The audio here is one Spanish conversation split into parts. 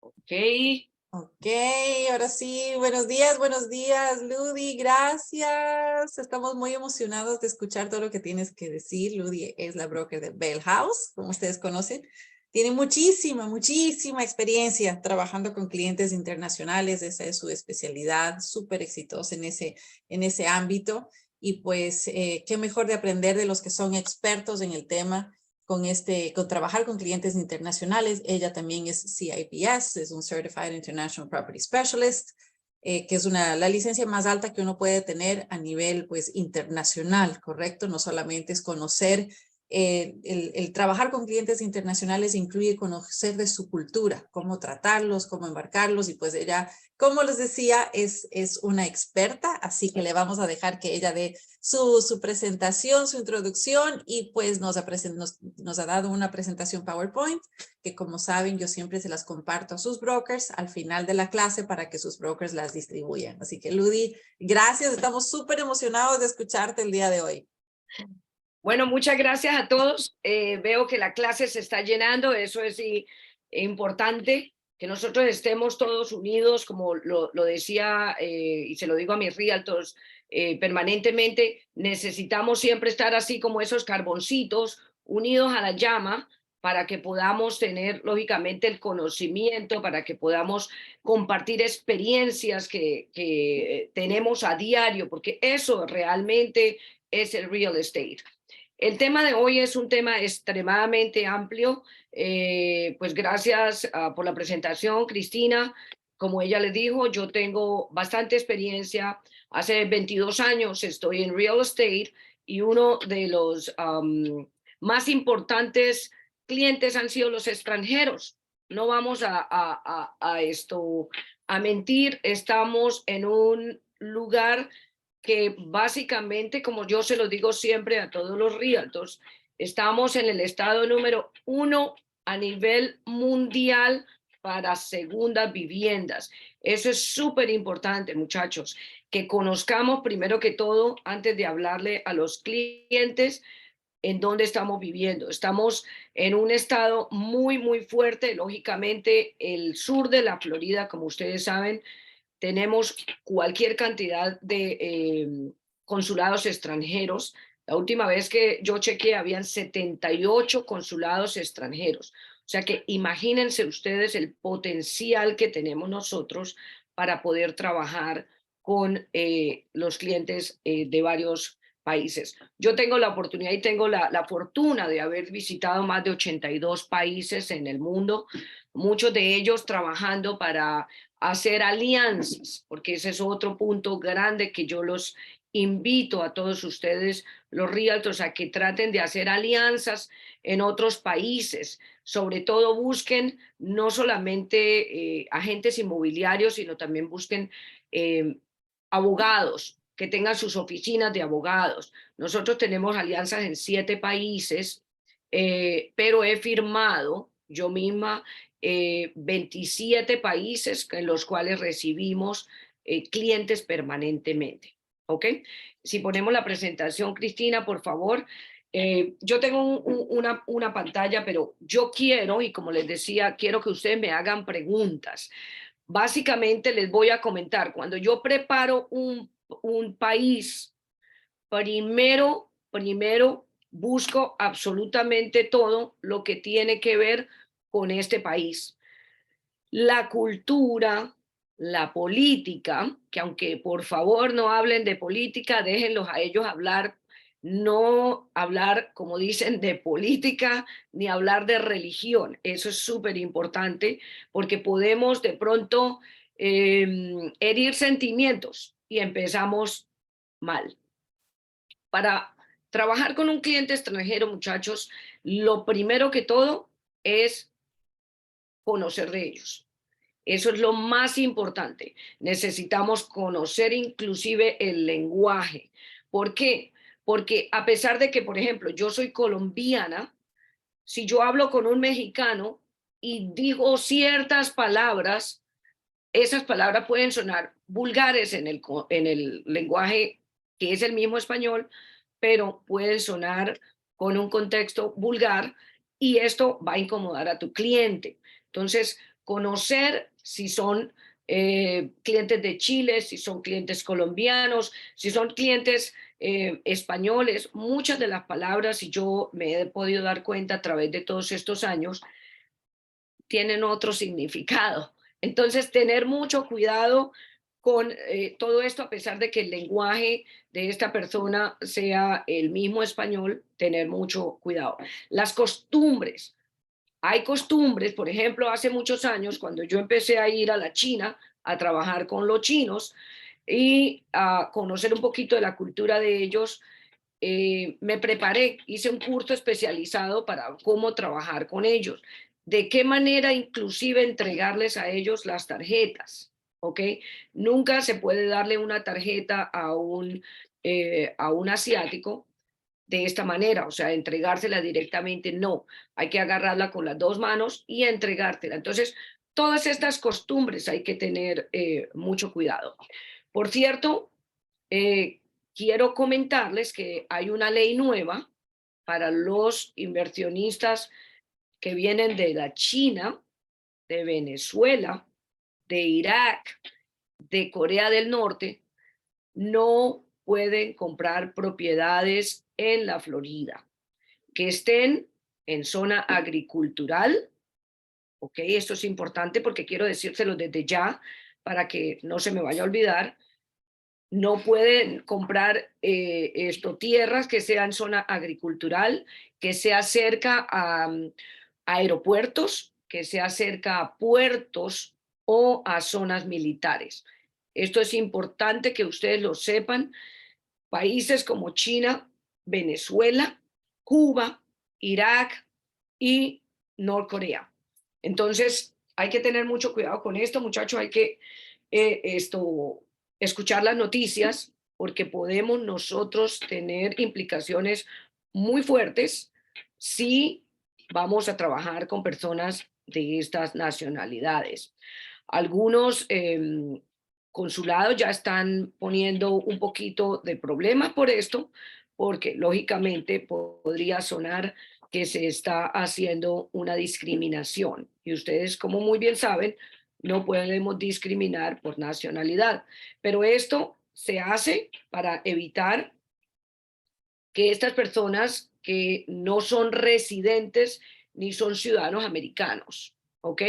Ok, Ok, ahora sí, buenos días, Ludi, gracias. Estamos muy emocionados de escuchar todo lo que tienes que decir. Ludi es la broker de Bell House, como ustedes conocen. Tiene muchísima experiencia trabajando con clientes internacionales. Esa es su especialidad, súper exitosa en ese ámbito. Y pues, qué mejor de aprender de los que son expertos en el tema con trabajar con clientes internacionales. Ella también es CIPS, es un Certified International Property Specialist, que es la licencia más alta que uno puede tener a nivel pues internacional, ¿correcto? No solamente es conocer, el trabajar con clientes internacionales incluye conocer de su cultura, cómo tratarlos, cómo embarcarlos, y pues ella, como les decía, es una experta, así que le vamos a dejar que ella dé su presentación, su introducción, y pues nos ha dado una presentación PowerPoint que, como saben, yo siempre se las comparto a sus brokers al final de la clase para que sus brokers las distribuyan. Así que, Ludi, gracias. Estamos súper emocionados de escucharte el día de hoy. bueno, muchas gracias a todos. Veo que la clase se está llenando, eso es importante, que nosotros estemos todos unidos, como lo decía y se lo digo a mis realtors permanentemente, necesitamos siempre estar así como esos carboncitos unidos a la llama para que podamos tener, lógicamente, el conocimiento, para que podamos compartir experiencias que tenemos a diario, porque eso realmente es el real estate. El tema de hoy es un tema extremadamente amplio. Pues gracias por la presentación, Cristina. Como ella le dijo, yo tengo bastante experiencia. Hace 22 años estoy en real estate y uno de los más importantes clientes han sido los extranjeros. No vamos a mentir. Estamos en un lugar que básicamente, como yo se lo digo siempre a todos los realtors, estamos en el estado número 1 a nivel mundial para segundas viviendas. Eso es súper importante, muchachos, que conozcamos primero que todo, antes de hablarle a los clientes, en dónde estamos viviendo. Estamos en un estado muy fuerte. Lógicamente, el sur de la Florida, como ustedes saben, tenemos cualquier cantidad de consulados extranjeros. La última vez que yo chequeé habían 78 consulados extranjeros. O sea que imagínense ustedes el potencial que tenemos nosotros para poder trabajar con los clientes de varios países. Yo tengo la oportunidad y tengo la fortuna de haber visitado más de 82 países en el mundo, muchos de ellos trabajando para hacer alianzas, porque ese es otro punto grande que yo los invito a todos ustedes, los realtors, a que traten de hacer alianzas en otros países. Sobre todo busquen no solamente agentes inmobiliarios, sino también busquen eh, abogados que tengan sus oficinas de abogados. Nosotros tenemos alianzas en 7 países, pero he firmado yo misma 27 países en los cuales recibimos clientes permanentemente. ¿Ok? Si ponemos la presentación, Cristina, por favor. Yo tengo una pantalla, pero yo quiero, y como les decía, quiero que ustedes me hagan preguntas. Básicamente les voy a comentar, cuando yo preparo un país, primero busco absolutamente todo lo que tiene que ver con este país. La cultura, la política, que aunque por favor no hablen de política, déjenlos a ellos hablar, no hablar, como dicen, de política ni hablar de religión. Eso es súper importante porque podemos de pronto herir sentimientos y empezamos mal. Para trabajar con un cliente extranjero, muchachos, lo primero que todo es conocer de ellos. Eso es lo más importante. Necesitamos conocer inclusive el lenguaje. ¿Por qué? Porque a pesar de que, por ejemplo, yo soy colombiana, si yo hablo con un mexicano y digo ciertas palabras, esas palabras pueden sonar vulgares en el lenguaje que es el mismo español, pero pueden sonar con un contexto vulgar y esto va a incomodar a tu cliente. Entonces, conocer si son clientes de Chile, si son clientes colombianos, si son clientes españoles. Muchas de las palabras, y yo me he podido dar cuenta a través de todos estos años, tienen otro significado. Entonces, tener mucho cuidado con todo esto, a pesar de que el lenguaje de esta persona sea el mismo español, tener mucho cuidado. Las costumbres. Hay costumbres, por ejemplo, hace muchos años, cuando yo empecé a ir a la China a trabajar con los chinos y a conocer un poquito de la cultura de ellos, me preparé, hice un curso especializado para cómo trabajar con ellos, de qué manera inclusive entregarles a ellos las tarjetas, ¿ok? Nunca se puede darle una tarjeta a un asiático de esta manera, o sea, entregársela directamente, no, hay que agarrarla con las dos manos y entregártela. Entonces, todas estas costumbres hay que tener mucho cuidado. Por cierto, eh, quiero comentarles que hay una ley nueva para los inversionistas que vienen de la China, de Venezuela, de Irak, de Corea del Norte. No pueden comprar propiedades en la Florida que estén en zona agricultural. ¿Ok? Esto es importante porque quiero decírselo desde ya para que no se me vaya a olvidar. No pueden comprar tierras que sean zona agricultural, que sea cerca a aeropuertos, que sea cerca a puertos o a zonas militares. Esto es importante que ustedes lo sepan. Países como China, Venezuela, Cuba, Irak y Norcorea. Entonces, hay que tener mucho cuidado con esto, muchachos. Hay que escuchar las noticias porque podemos nosotros tener implicaciones muy fuertes si vamos a trabajar con personas de estas nacionalidades. Algunos consulados ya están poniendo un poquito de problemas por esto, porque lógicamente podría sonar que se está haciendo una discriminación. Y ustedes, como muy bien saben, no podemos discriminar por nacionalidad. Pero esto se hace para evitar que estas personas que no son residentes ni son ciudadanos americanos, ¿ok?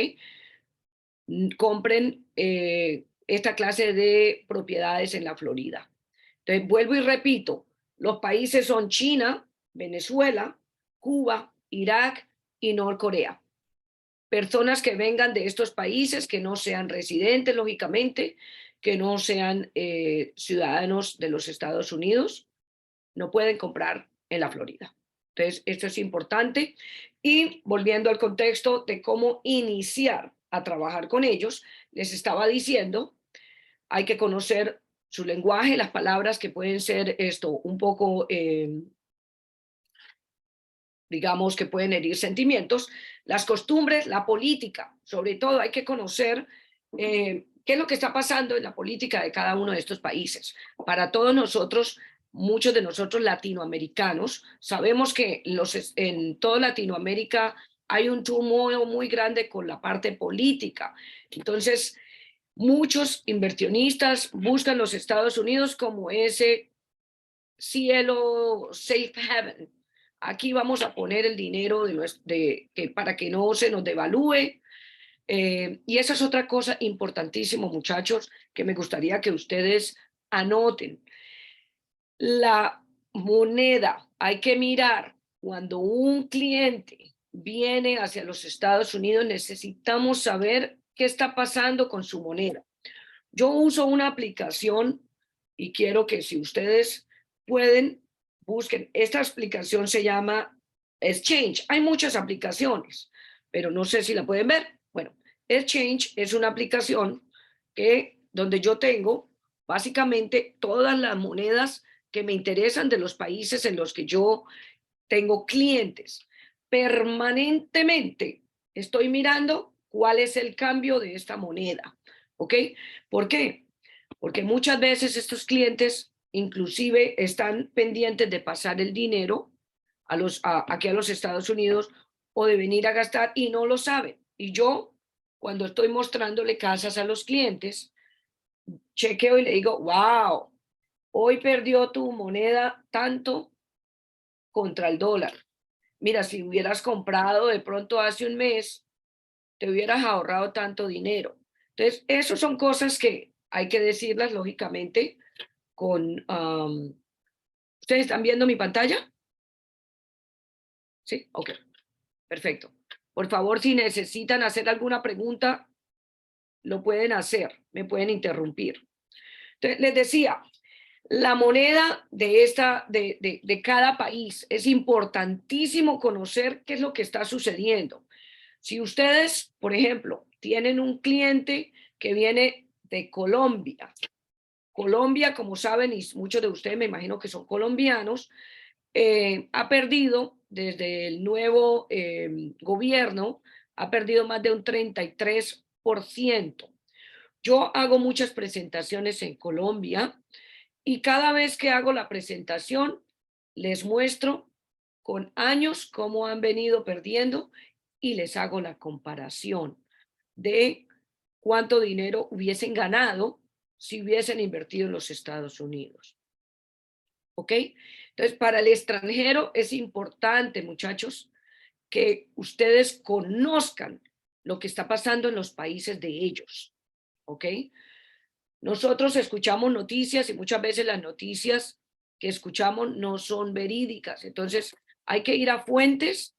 Compren esta clase de propiedades en la Florida. Entonces, vuelvo y repito, los países son China, Venezuela, Cuba, Irak y Norcorea. Personas que vengan de estos países, que no sean residentes, lógicamente, que no sean ciudadanos de los Estados Unidos, no pueden comprar en la Florida. Entonces, esto es importante. Y volviendo al contexto de cómo iniciar a trabajar con ellos, les estaba diciendo, hay que conocer su lenguaje, las palabras que pueden ser un poco, digamos, que pueden herir sentimientos, las costumbres, la política, sobre todo hay que conocer qué es lo que está pasando en la política de cada uno de estos países. Para todos nosotros, muchos de nosotros latinoamericanos, sabemos que en toda Latinoamérica hay un turmoil muy grande con la parte política. Entonces, muchos inversionistas buscan los Estados Unidos como ese cielo safe haven. Aquí vamos a poner el dinero para que no se nos devalúe. Y esa es otra cosa importantísima, muchachos, que me gustaría que ustedes anoten. La moneda, hay que mirar cuando un cliente viene hacia los Estados Unidos, necesitamos saber qué está pasando con su moneda. Yo uso una aplicación y quiero que si ustedes pueden, busquen. Esta aplicación se llama Exchange. Hay muchas aplicaciones, pero no sé si la pueden ver. Bueno, Exchange es una aplicación donde yo tengo básicamente todas las monedas que me interesan de los países en los que yo tengo clientes. Permanentemente estoy mirando cuál es el cambio de esta moneda. ¿Ok? ¿Por qué? Porque muchas veces estos clientes inclusive están pendientes de pasar el dinero aquí a los Estados Unidos o de venir a gastar y no lo saben. Y yo, cuando estoy mostrándole casas a los clientes, chequeo y le digo, wow, hoy perdió tu moneda tanto contra el dólar. Mira, si hubieras comprado de pronto hace un mes, te hubieras ahorrado tanto dinero. Entonces, esas son cosas que hay que decirlas lógicamente con... ¿ustedes están viendo mi pantalla? Sí, ok, perfecto. Por favor, si necesitan hacer alguna pregunta, lo pueden hacer, me pueden interrumpir. Entonces, les decía, la moneda de cada país es importantísimo conocer qué es lo que está sucediendo. Si ustedes, por ejemplo, tienen un cliente que viene de Colombia, Colombia, como saben, y muchos de ustedes me imagino que son colombianos, ha perdido desde el nuevo gobierno, ha perdido más de un 33%. Yo hago muchas presentaciones en Colombia y cada vez que hago la presentación les muestro con años cómo han venido perdiendo y les hago la comparación de cuánto dinero hubiesen ganado si hubiesen invertido en los Estados Unidos. ¿Ok? Entonces, para el extranjero es importante, muchachos, que ustedes conozcan lo que está pasando en los países de ellos. ¿Ok? Nosotros escuchamos noticias y muchas veces las noticias que escuchamos no son verídicas. Entonces, hay que ir a fuentes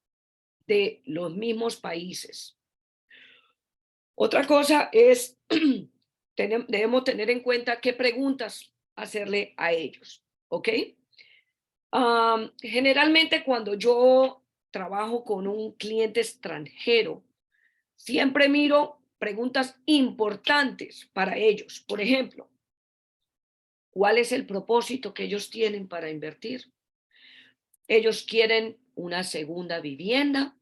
de los mismos países. Otra cosa es, debemos tener en cuenta qué preguntas hacerle a ellos. ¿Ok? Generalmente cuando yo trabajo con un cliente extranjero, siempre miro preguntas importantes para ellos. Por ejemplo, ¿cuál es el propósito que ellos tienen para invertir? Ellos quieren una segunda vivienda,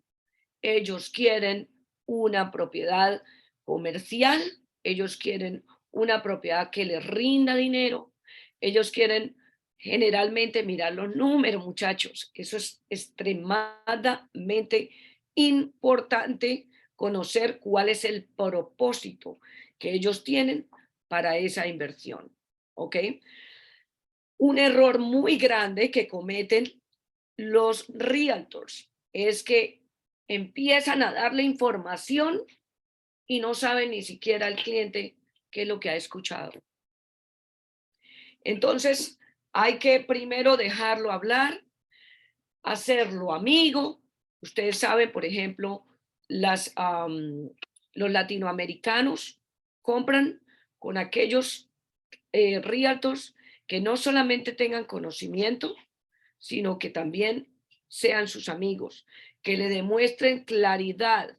ellos quieren una propiedad comercial, ellos quieren una propiedad que les rinda dinero, ellos quieren generalmente mirar los números, muchachos. Eso es extremadamente importante, conocer cuál es el propósito que ellos tienen para esa inversión. ¿Ok? Un error muy grande que cometen los realtors es que empiezan a darle información y no saben ni siquiera al cliente qué es lo que ha escuchado. Entonces, hay que primero dejarlo hablar, hacerlo amigo. Ustedes saben, por ejemplo, los latinoamericanos compran con aquellos realtors que no solamente tengan conocimiento, sino que también sean sus amigos, que le demuestren claridad,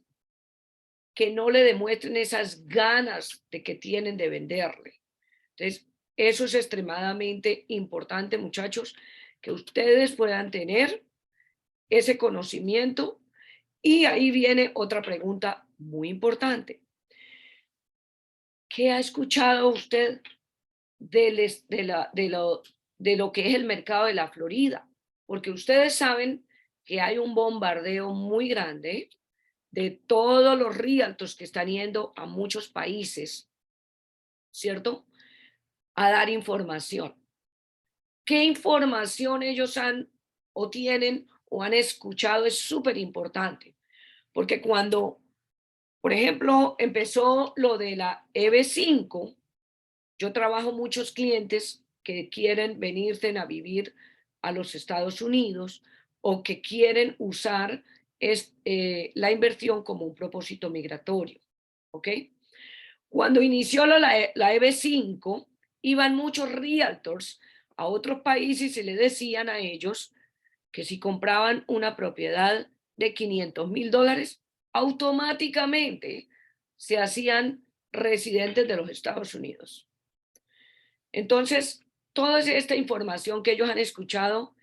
que no le demuestren esas ganas de que tienen de venderle. Entonces, eso es extremadamente importante, muchachos, que ustedes puedan tener ese conocimiento. Y ahí viene otra pregunta muy importante. ¿Qué ha escuchado usted de lo que es el mercado de la Florida? Porque ustedes saben que hay un bombardeo muy grande de todos los realtors que están yendo a muchos países, ¿cierto? A dar información. ¿Qué información ellos han o tienen o han escuchado? Es súper importante, porque cuando, por ejemplo, empezó lo de la EB5, yo trabajo muchos clientes que quieren venirse a vivir a los Estados Unidos o que quieren usar la inversión como un propósito migratorio. ¿Ok? Cuando inició la EB5, iban muchos realtors a otros países y le decían a ellos que si compraban una propiedad de $500,000, automáticamente se hacían residentes de los Estados Unidos. Entonces, toda esta información que ellos han escuchado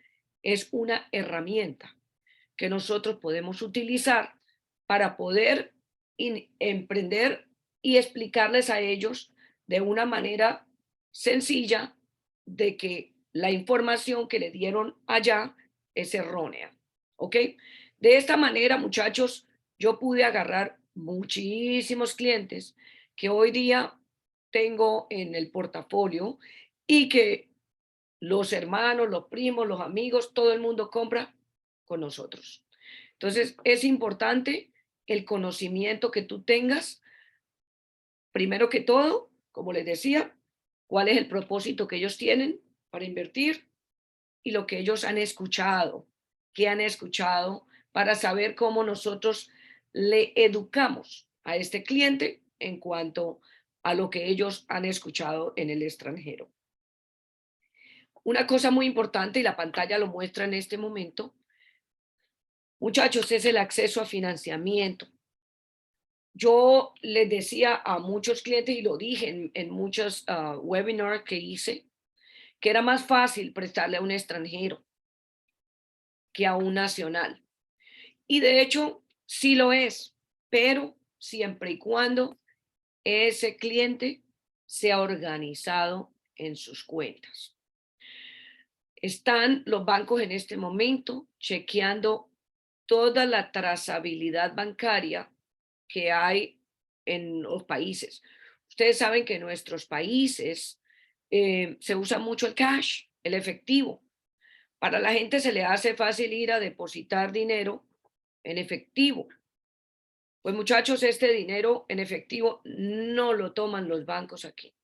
es una herramienta que nosotros podemos utilizar para poder emprender y explicarles a ellos de una manera sencilla de que la información que le dieron allá es errónea. ¿Ok? De esta manera, muchachos, yo pude agarrar muchísimos clientes que hoy día tengo en el portafolio y que los hermanos, los primos, los amigos, todo el mundo compra con nosotros. Entonces, es importante el conocimiento que tú tengas, primero que todo, como les decía, cuál es el propósito que ellos tienen para invertir y lo que ellos han escuchado, qué han escuchado, para saber cómo nosotros le educamos a este cliente en cuanto a lo que ellos han escuchado en el extranjero. Una cosa muy importante, y la pantalla lo muestra en este momento, muchachos, es el acceso a financiamiento. Yo les decía a muchos clientes, y lo dije en muchos webinars que hice, que era más fácil prestarle a un extranjero que a un nacional. Y de hecho, sí lo es, pero siempre y cuando ese cliente sea organizado en sus cuentas. Están los bancos en este momento chequeando toda la trazabilidad bancaria que hay en los países. Ustedes saben que en nuestros países se usa mucho el cash, el efectivo. Para la gente se le hace fácil ir a depositar dinero en efectivo. Pues muchachos, este dinero en efectivo no lo toman los bancos aquí.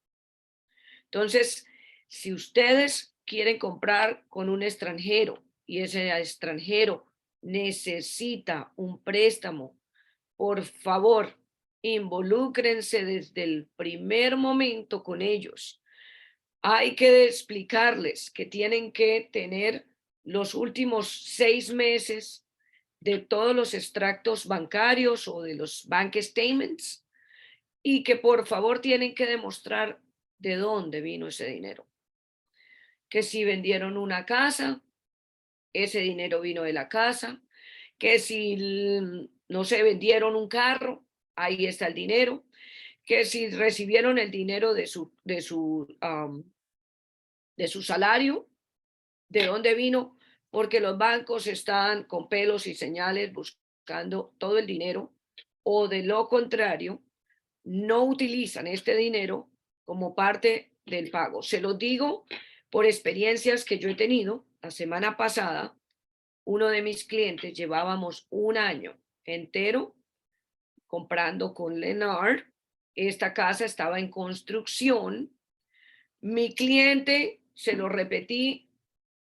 Entonces, si ustedes quieren comprar con un extranjero y ese extranjero necesita un préstamo, por favor, involúcrense desde el primer momento con ellos. Hay que explicarles que tienen que tener los últimos 6 meses de todos los extractos bancarios o de los bank statements y que por favor tienen que demostrar de dónde vino ese dinero. Que si vendieron una casa, ese dinero vino de la casa. Que si, no sé, vendieron un carro, ahí está el dinero. Que si recibieron el dinero de su salario, ¿de dónde vino? Porque los bancos están con pelos y señales buscando todo el dinero, o de lo contrario, no utilizan este dinero como parte del pago. Se lo digo por experiencias que yo he tenido. La semana pasada, uno de mis clientes llevábamos un año entero comprando con Lennar. Esta casa estaba en construcción. Mi cliente, se lo repetí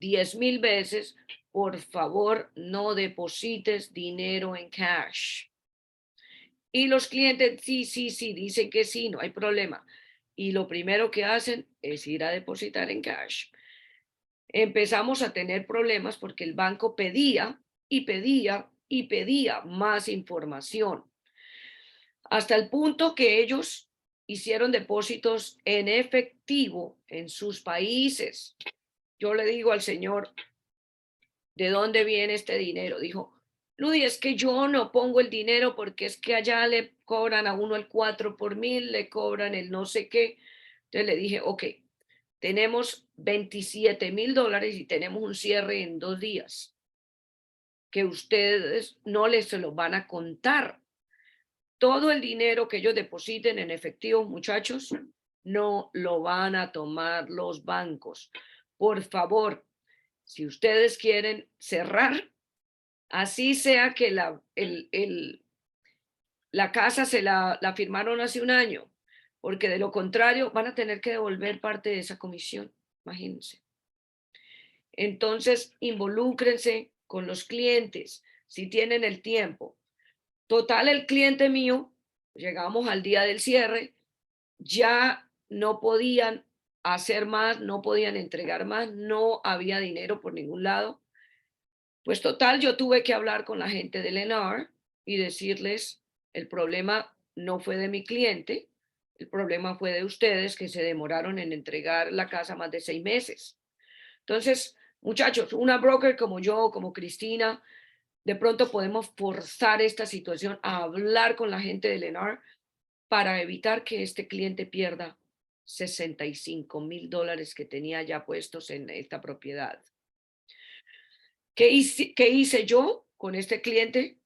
10,000 veces, por favor, no deposites dinero en cash. Y los clientes, sí, sí, sí, dicen que sí, no hay problema. Y lo primero que hacen es ir a depositar en cash. Empezamos a tener problemas porque el banco pedía y pedía y pedía más información, hasta el punto que ellos hicieron depósitos en efectivo en sus países. Yo le digo al señor, ¿de dónde viene este dinero? Dijo, Ludy, es que yo no pongo el dinero porque es que allá le cobran a uno el 4 por 1000, le cobran el no sé qué. Entonces le dije, ok, tenemos $27,000 y tenemos un cierre en 2 días, que ustedes no les se los van a contar. Todo el dinero que ellos depositen en efectivo, muchachos, no lo van a tomar los bancos. Por favor, si ustedes quieren cerrar, así sea que la casa la firmaron hace un año, porque de lo contrario van a tener que devolver parte de esa comisión, imagínense. Entonces, involúcrense con los clientes si tienen el tiempo. Total, el cliente mío, llegamos al día del cierre, ya no podían hacer más, no podían entregar más, no había dinero por ningún lado. Pues total, yo tuve que hablar con la gente del Lennar y decirles, el problema no fue de mi cliente, el problema fue de ustedes que se demoraron en entregar la casa más de 6 meses. Entonces, muchachos, una broker como yo, como Cristina, de pronto podemos forzar esta situación a hablar con la gente del Lennar para evitar que este cliente pierda $65,000 que tenía ya puestos en esta propiedad. ¿Qué hice yo con este cliente?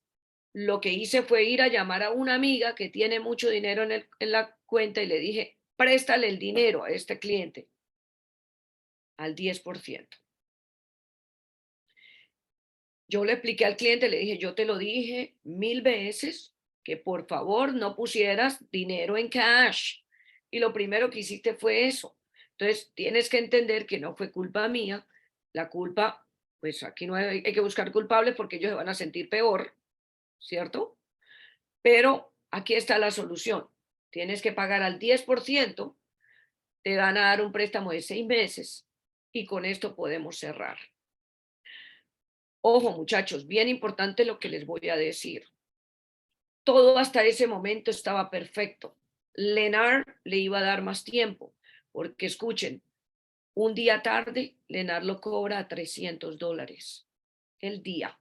lo que hice fue ir a llamar a una amiga que tiene mucho dinero en la cuenta y le dije, préstale el dinero a este cliente al 10%. Yo le expliqué al cliente, le dije, yo te lo dije 1000 veces que por favor no pusieras dinero en cash. Y lo primero que hiciste fue eso. Entonces tienes que entender que no fue culpa mía. La culpa, pues aquí no hay que buscar culpables porque ellos se van a sentir peor, ¿cierto? Pero aquí está la solución. Tienes que pagar al 10%, te van a dar un préstamo de 6 meses y con esto podemos cerrar. Ojo, muchachos, bien importante lo que les voy a decir. Todo hasta ese momento estaba perfecto. Lenar le iba a dar más tiempo, porque escuchen, un día tarde, Lenar lo cobra a $300 el día.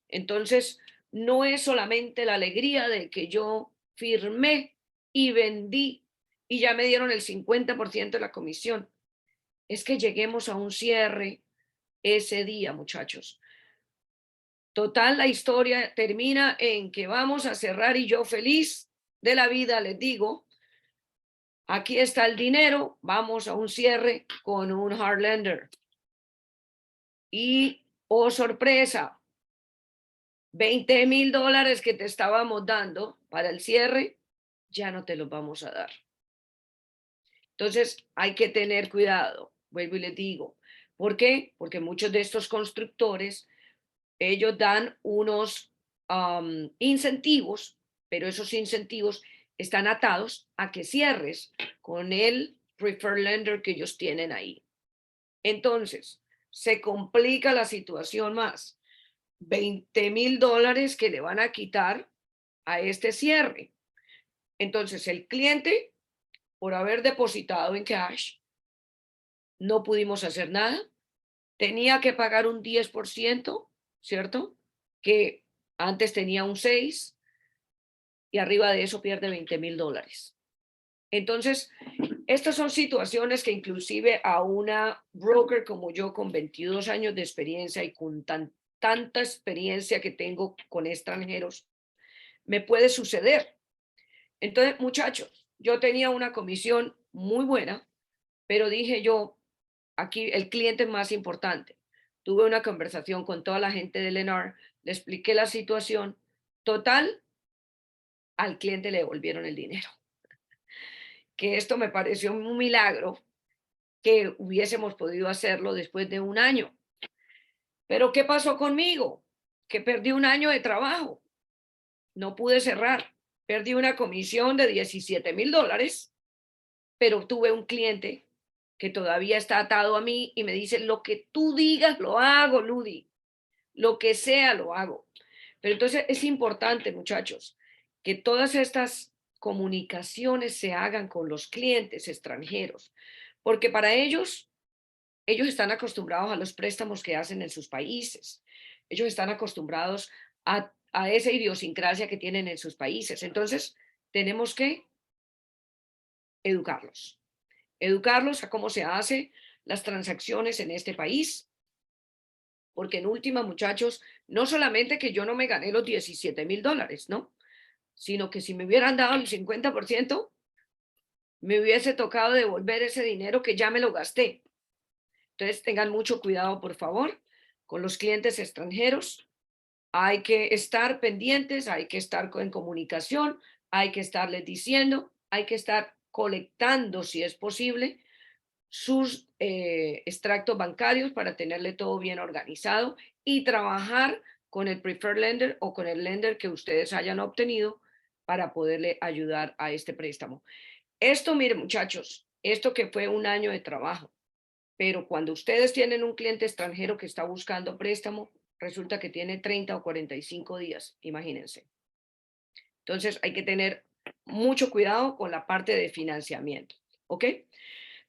Entonces, no es solamente la alegría de que yo firmé y vendí y ya me dieron el 50% de la comisión. Es que lleguemos a un cierre ese día, muchachos. Total, la historia termina en que vamos a cerrar y yo feliz de la vida les digo, aquí está el dinero, vamos a un cierre con un hard lender. Y, oh sorpresa, $20,000 que te estábamos dando para el cierre, ya no te los vamos a dar. Entonces, hay que tener cuidado, vuelvo y les digo. ¿Por qué? Porque muchos de estos constructores ellos dan unos incentivos, pero esos incentivos están atados a que cierres con el preferred lender que ellos tienen ahí. Entonces, se complica la situación más. $20,000 que le van a quitar a este cierre. Entonces, el cliente, por haber depositado en cash, no pudimos hacer nada. Tenía que pagar un 10%, ¿cierto? Que antes tenía un 6 y arriba de eso pierde $20,000. Entonces, estas son situaciones que inclusive a una broker como yo con 22 años de experiencia y con tanta experiencia que tengo con extranjeros, me puede suceder. Entonces, muchachos, yo tenía una comisión muy buena, pero dije yo, aquí el cliente es más importante. Tuve una conversación con toda la gente de Lennar, le expliqué la situación. Total, al cliente le devolvieron el dinero. Que esto me pareció un milagro que hubiésemos podido hacerlo después de un año. Pero ¿qué pasó conmigo? Que perdí un año de trabajo. No pude cerrar. Perdí una comisión de $17,000, pero tuve un cliente que todavía está atado a mí y me dice, lo que tú digas, lo hago, Ludi. Lo que sea, lo hago. Pero entonces es importante, muchachos, que todas estas comunicaciones se hagan con los clientes extranjeros, porque para ellos están acostumbrados a los préstamos que hacen en sus países. Ellos están acostumbrados a esa idiosincrasia que tienen en sus países. Entonces, tenemos que educarlos. Educarlos a cómo se hacen las transacciones en este país, porque en última, muchachos, no solamente que yo no me gané los $17,000, ¿no? Sino que si me hubieran dado el 50%, me hubiese tocado devolver ese dinero que ya me lo gasté. Entonces, tengan mucho cuidado, por favor, con los clientes extranjeros. Hay que estar pendientes, hay que estar en comunicación, hay que estarles diciendo, hay que estar colectando, si es posible, sus extractos bancarios para tenerle todo bien organizado y trabajar con el preferred lender o con el lender que ustedes hayan obtenido para poderle ayudar a este préstamo. Esto, miren muchachos, esto que fue un año de trabajo, pero cuando ustedes tienen un cliente extranjero que está buscando préstamo, resulta que tiene 30 o 45 días, imagínense. Entonces hay que tener mucho cuidado con la parte de financiamiento, ¿ok?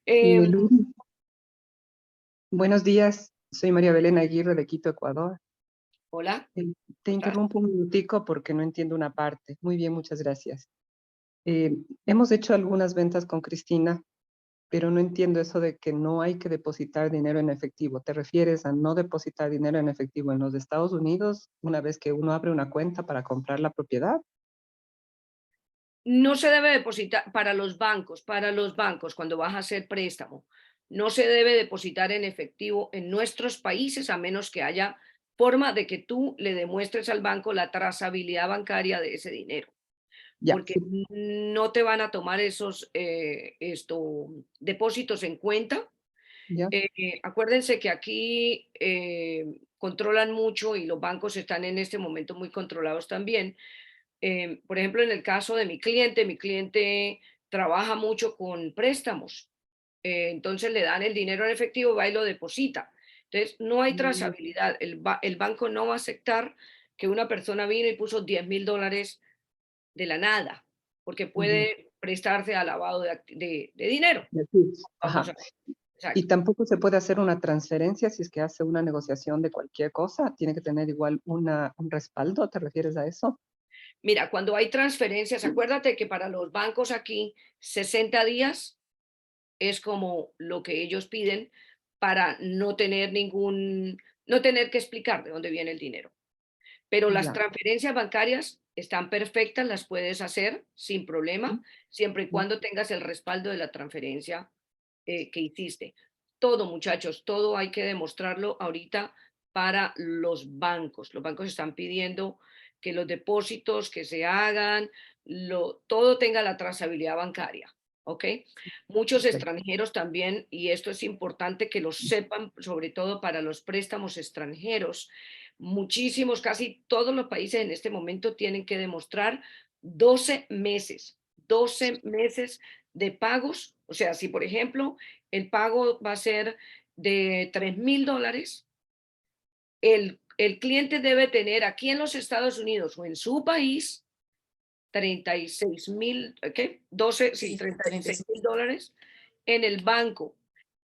Luli, buenos días. Soy María Belén Aguirre de Quito, Ecuador. Hola, Te ¿cómo estás? interrumpo un minutico porque no entiendo una parte. Muy bien, muchas gracias. Hemos hecho algunas ventas con Cristina pero no entiendo eso de que no hay que depositar dinero en efectivo. ¿Te refieres a no depositar dinero en efectivo en los Estados Unidos una vez que uno abre una cuenta para comprar la propiedad? No se debe depositar para los bancos, cuando vas a hacer préstamo. No se debe depositar en efectivo en nuestros países a menos que haya forma de que tú le demuestres al banco la trazabilidad bancaria de ese dinero, Ya, porque sí, no te van a tomar esos depósitos en cuenta. ya, Acuérdense que aquí controlan mucho y los bancos están en este momento muy controlados también. Por ejemplo, en el caso de mi cliente trabaja mucho con préstamos. Entonces le dan el dinero en efectivo, va y lo deposita. Entonces no hay mm, trazabilidad. El banco no va a aceptar que una persona vino y puso $10,000 de la nada, porque ujú, puede prestarse a lavado de dinero. ya, sí, Vamos ajá. a ver. Y Exacto. tampoco se puede hacer una transferencia si es que hace una negociación de cualquier cosa. Tiene que tener igual un respaldo, ¿te refieres a eso? Mira, cuando hay transferencias, acuérdate que para los bancos aquí 60 días es como lo que ellos piden para no tener que explicar de dónde viene el dinero. Pero las Ya. transferencias bancarias están perfectas, las puedes hacer sin Mm, problema, siempre y mm, cuando tengas el respaldo de la transferencia que hiciste. Todo, muchachos, todo hay que demostrarlo ahorita para los bancos. Los bancos están pidiendo que los depósitos que se hagan, todo tenga la trazabilidad bancaria. ¿Ok? Muchos perfecto. extranjeros también, y esto es importante que lo sepan, sobre todo para los préstamos extranjeros, muchísimos, casi todos los países en este momento tienen que demostrar 12 meses de pagos. O sea, si por ejemplo el pago va a ser de $3,000, el cliente debe tener aquí en los Estados Unidos o en su país 36,000, ¿qué? 12, sí, Sí, treinta y 36. seis mil dólares en el banco.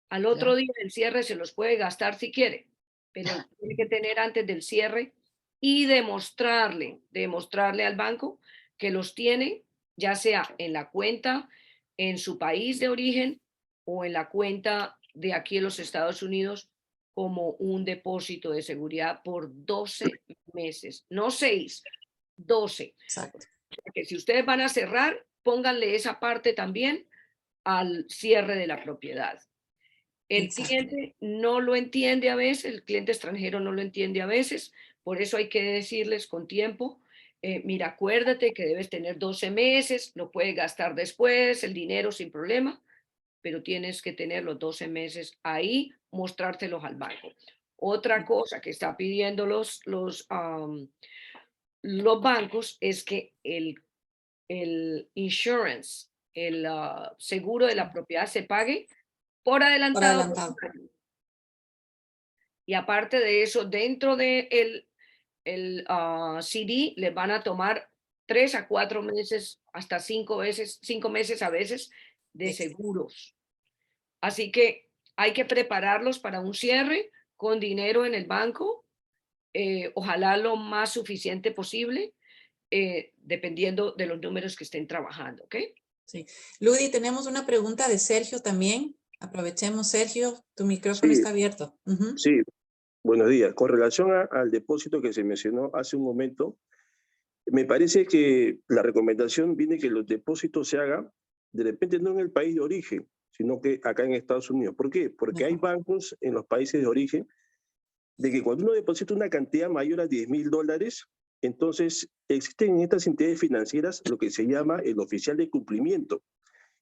Al otro Ya, día del cierre se los puede gastar si quiere, pero tiene que tener antes del cierre y demostrarle al banco que los tiene, ya sea en la cuenta en su país de origen o en la cuenta de aquí en los Estados Unidos como un depósito de seguridad por 12 meses, no 6, 12. exacto. Porque si ustedes van a cerrar, pónganle esa parte también al cierre de la propiedad. El Exacto. cliente no lo entiende a veces, el cliente extranjero no lo entiende a veces, por eso hay que decirles con tiempo, mira, acuérdate que debes tener 12 meses, lo puedes gastar después, el dinero sin problema, pero tienes que tener los 12 meses ahí, mostrárselos al banco. Otra cosa que está pidiendo los bancos es que el insurance, el seguro de la propiedad se pague por Por adelantado por un adelantado. año. Y aparte de eso, dentro de el CD les van a tomar 3 a 4 meses, hasta 5 meses a veces de Extra. seguros. Así que hay que prepararlos para un cierre con dinero en el banco, ojalá lo más suficiente posible, dependiendo de los números que estén trabajando, ¿ok? Sí. Ludy, tenemos una pregunta de Sergio también. Aprovechemos, Sergio, tu micrófono Sí, está abierto. Ujú. sí, buenos días. Con relación al depósito que se mencionó hace un momento, me parece que la recomendación viene que los depósitos se hagan de repente no en el país de origen, sino que acá en Estados Unidos. ¿Por qué? Porque hay Mejor. bancos en los países de origen de que cuando uno deposita una cantidad mayor a $10,000, entonces existen en estas entidades financieras lo que se llama el oficial de cumplimiento.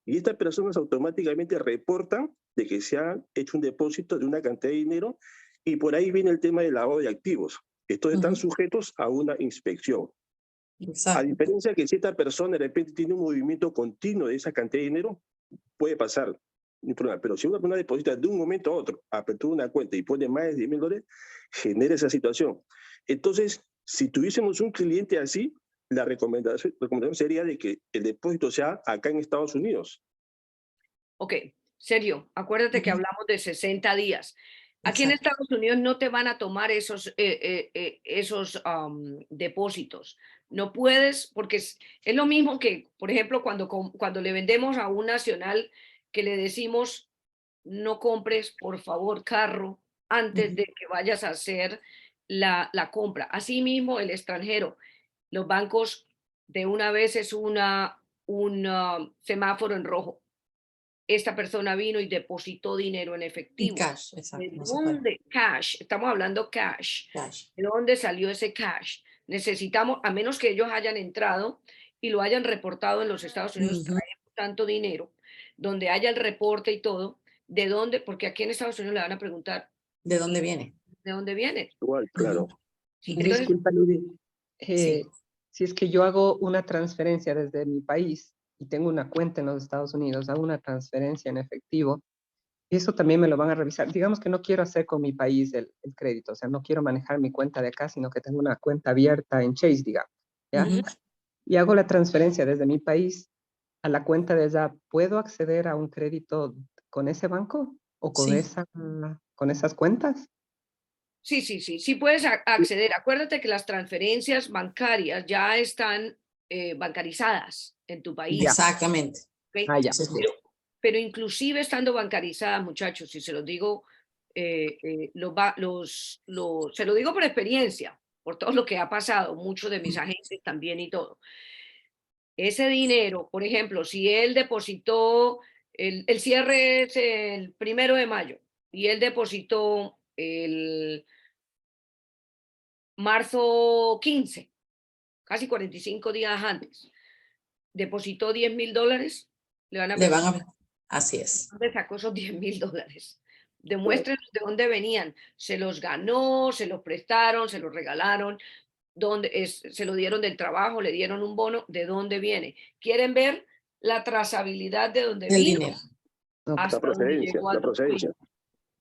Y estas personas automáticamente reportan de que se ha hecho un depósito de una cantidad de dinero y por ahí viene el tema del lavado de activos. Estos están Ujú. sujetos a una inspección. A Exacto. diferencia que si esta persona de repente tiene un movimiento continuo de esa cantidad de dinero, puede pasar, no hay problema. Pero si una persona deposita de un momento a otro, apertura una cuenta y pone más de $10,000, genera esa situación. Entonces, si tuviésemos un cliente así, la recomendación sería de que el depósito sea acá en Estados Unidos. Ok, Sergio, acuérdate que Ujú. hablamos de 60 días. Aquí en Exacto. Estados Unidos no te van a tomar esos depósitos. No puedes, porque es lo mismo que, por ejemplo, cuando le vendemos a un nacional que le decimos, no compres, por favor, carro antes de que vayas a hacer la compra. Asimismo, el extranjero, los bancos de una vez es un semáforo en rojo. Esta persona vino y depositó dinero en Y efectivo. cash, exacto. ¿De No se puede. dónde? Cash. Estamos hablando cash. Cash. ¿De dónde salió ese cash? Necesitamos, a menos que ellos hayan entrado y lo hayan reportado en los Estados Unidos, traemos tanto dinero, donde haya el reporte y todo, ¿de dónde? Porque aquí en Estados Unidos le van a preguntar, ¿De dónde viene? ¿de dónde viene? Igual, claro. Sí, entonces, Disculpa, Ludy. Sí. Si es que yo hago una transferencia desde mi país y tengo una cuenta en los Estados Unidos, hago una transferencia en efectivo, eso también me lo van a revisar. Digamos que no quiero hacer con mi país el crédito, o sea, no quiero manejar mi cuenta de acá, sino que tengo una cuenta abierta en Chase, digamos, ¿ya? Ujú. Y hago la transferencia desde mi país a la cuenta de allá. ¿Puedo acceder a un crédito con ese banco o con, Sí. con esas cuentas? sí puedes acceder. Acuérdate que las transferencias bancarias ya están bancarizadas en tu país. Ya. Exactamente. ¿Ok? Ah, ya. Eso es cierto. Pero inclusive estando bancarizadas, muchachos, y se los digo, se lo digo por experiencia, por todo lo que ha pasado, muchos de mis agentes también y todo. Ese dinero, por ejemplo, si él depositó, el cierre es el 1 de mayo y él depositó el marzo 15, casi 45 días antes, depositó $10,000, le van a Le van preguntar, a... Así es. ¿dónde sacó esos $10,000? Demuéstrenos de dónde venían. ¿Se los ganó, se los prestaron, se los regalaron? ¿Se lo dieron del trabajo, le dieron un bono? ¿De dónde viene? ¿Quieren ver la trazabilidad de dónde Del vino dinero. Ok. La hasta dónde procedencia, llegó a la tu procedencia. país?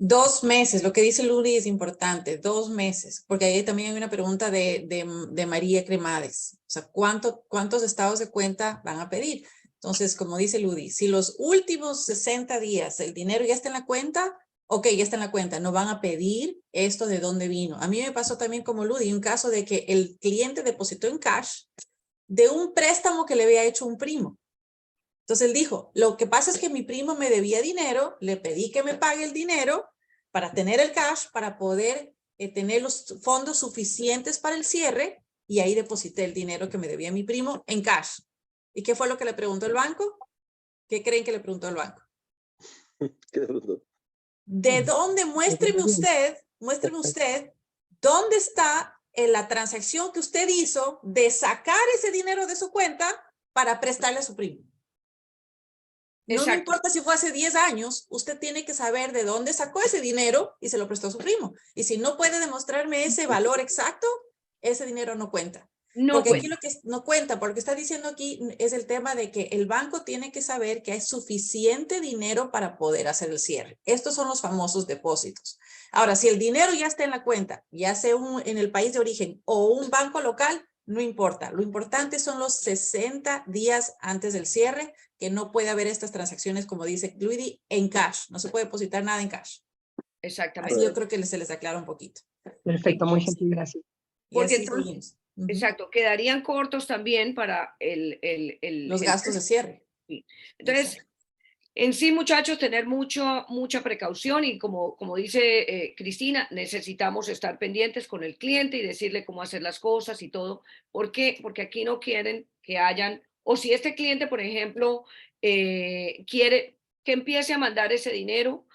2 meses, lo que dice Luri es importante, 2 meses, porque ahí también hay una pregunta de María Cremades, o sea, ¿cuántos estados de cuenta van a pedir? Entonces, como dice Ludi, si los últimos 60 días el dinero ya está en la cuenta, ok, ya está en la cuenta, no van a pedir esto de dónde vino. A mí me pasó también como Ludi, un caso de que el cliente depositó en cash de un préstamo que le había hecho un primo. Entonces él dijo, lo que pasa es que mi primo me debía dinero, le pedí que me pague el dinero para tener el cash, para poder tener los fondos suficientes para el cierre, y ahí deposité el dinero que me debía mi primo en cash. ¿Y qué fue lo que le preguntó el banco? ¿Qué creen que le preguntó el banco? ¿De dónde? Muéstreme usted, dónde está en la transacción que usted hizo de sacar ese dinero de su cuenta para prestarle a su primo. No me Exacto. importa si fue hace 10 años, usted tiene que saber de dónde sacó ese dinero y se lo prestó a su primo. Y si no puede demostrarme ese valor exacto, ese dinero no cuenta. No Porque aquí cuenta. lo que no cuenta, porque está diciendo aquí es el tema de que el banco tiene que saber que hay suficiente dinero para poder hacer el cierre. Estos son los famosos depósitos. Ahora, si el dinero ya está en la cuenta, ya sea en el país de origen o un banco local, no importa. Lo importante son los 60 días antes del cierre, que no puede haber estas transacciones, como dice Luidi, en cash. No se puede depositar nada en cash. Exactamente. Así yo creo que se les aclara un poquito. Perfecto, muy gentil, gracias. Y Porque así entonces, seguimos. Ujú. exacto, quedarían cortos también para Los gastos de cierre. Sí. Entonces, Exacto. en sí, muchachos, tener mucha precaución y como dice Cristina, necesitamos estar pendientes con el cliente y decirle cómo hacer las cosas y todo. ¿Por qué? Porque aquí no quieren que hayan, o si este cliente, por ejemplo, quiere que empiece a mandar ese dinero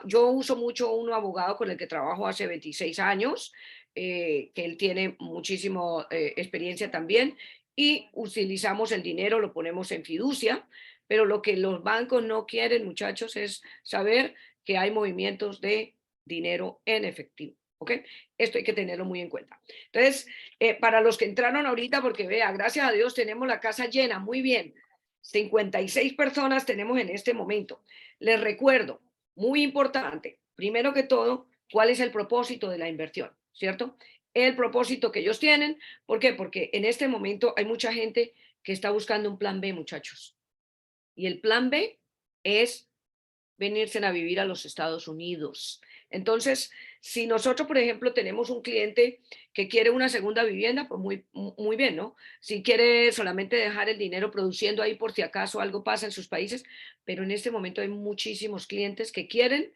yo uso mucho un abogado con el que trabajo hace 26 años, que él tiene muchísima experiencia también, y utilizamos el dinero, lo ponemos en fiducia. Pero lo que los bancos no quieren, muchachos, es saber que hay movimientos de dinero en efectivo. ¿Ok? Esto hay que tenerlo muy en cuenta. Entonces, para los que entraron ahorita, porque vea, gracias a Dios tenemos la casa llena, muy bien. 56 personas tenemos en este momento. Les recuerdo, muy importante, primero que todo, cuál es el propósito de la inversión, ¿cierto? El propósito que ellos tienen. ¿Por qué? Porque en este momento hay mucha gente que está buscando un plan B, muchachos. Y el plan B es venirse a vivir a los Estados Unidos. Entonces, si nosotros, por ejemplo, tenemos un cliente que quiere una segunda vivienda, pues muy bien, ¿no? Si quiere solamente dejar el dinero produciendo ahí por si acaso algo pasa en sus países, pero en este momento hay muchísimos clientes que quieren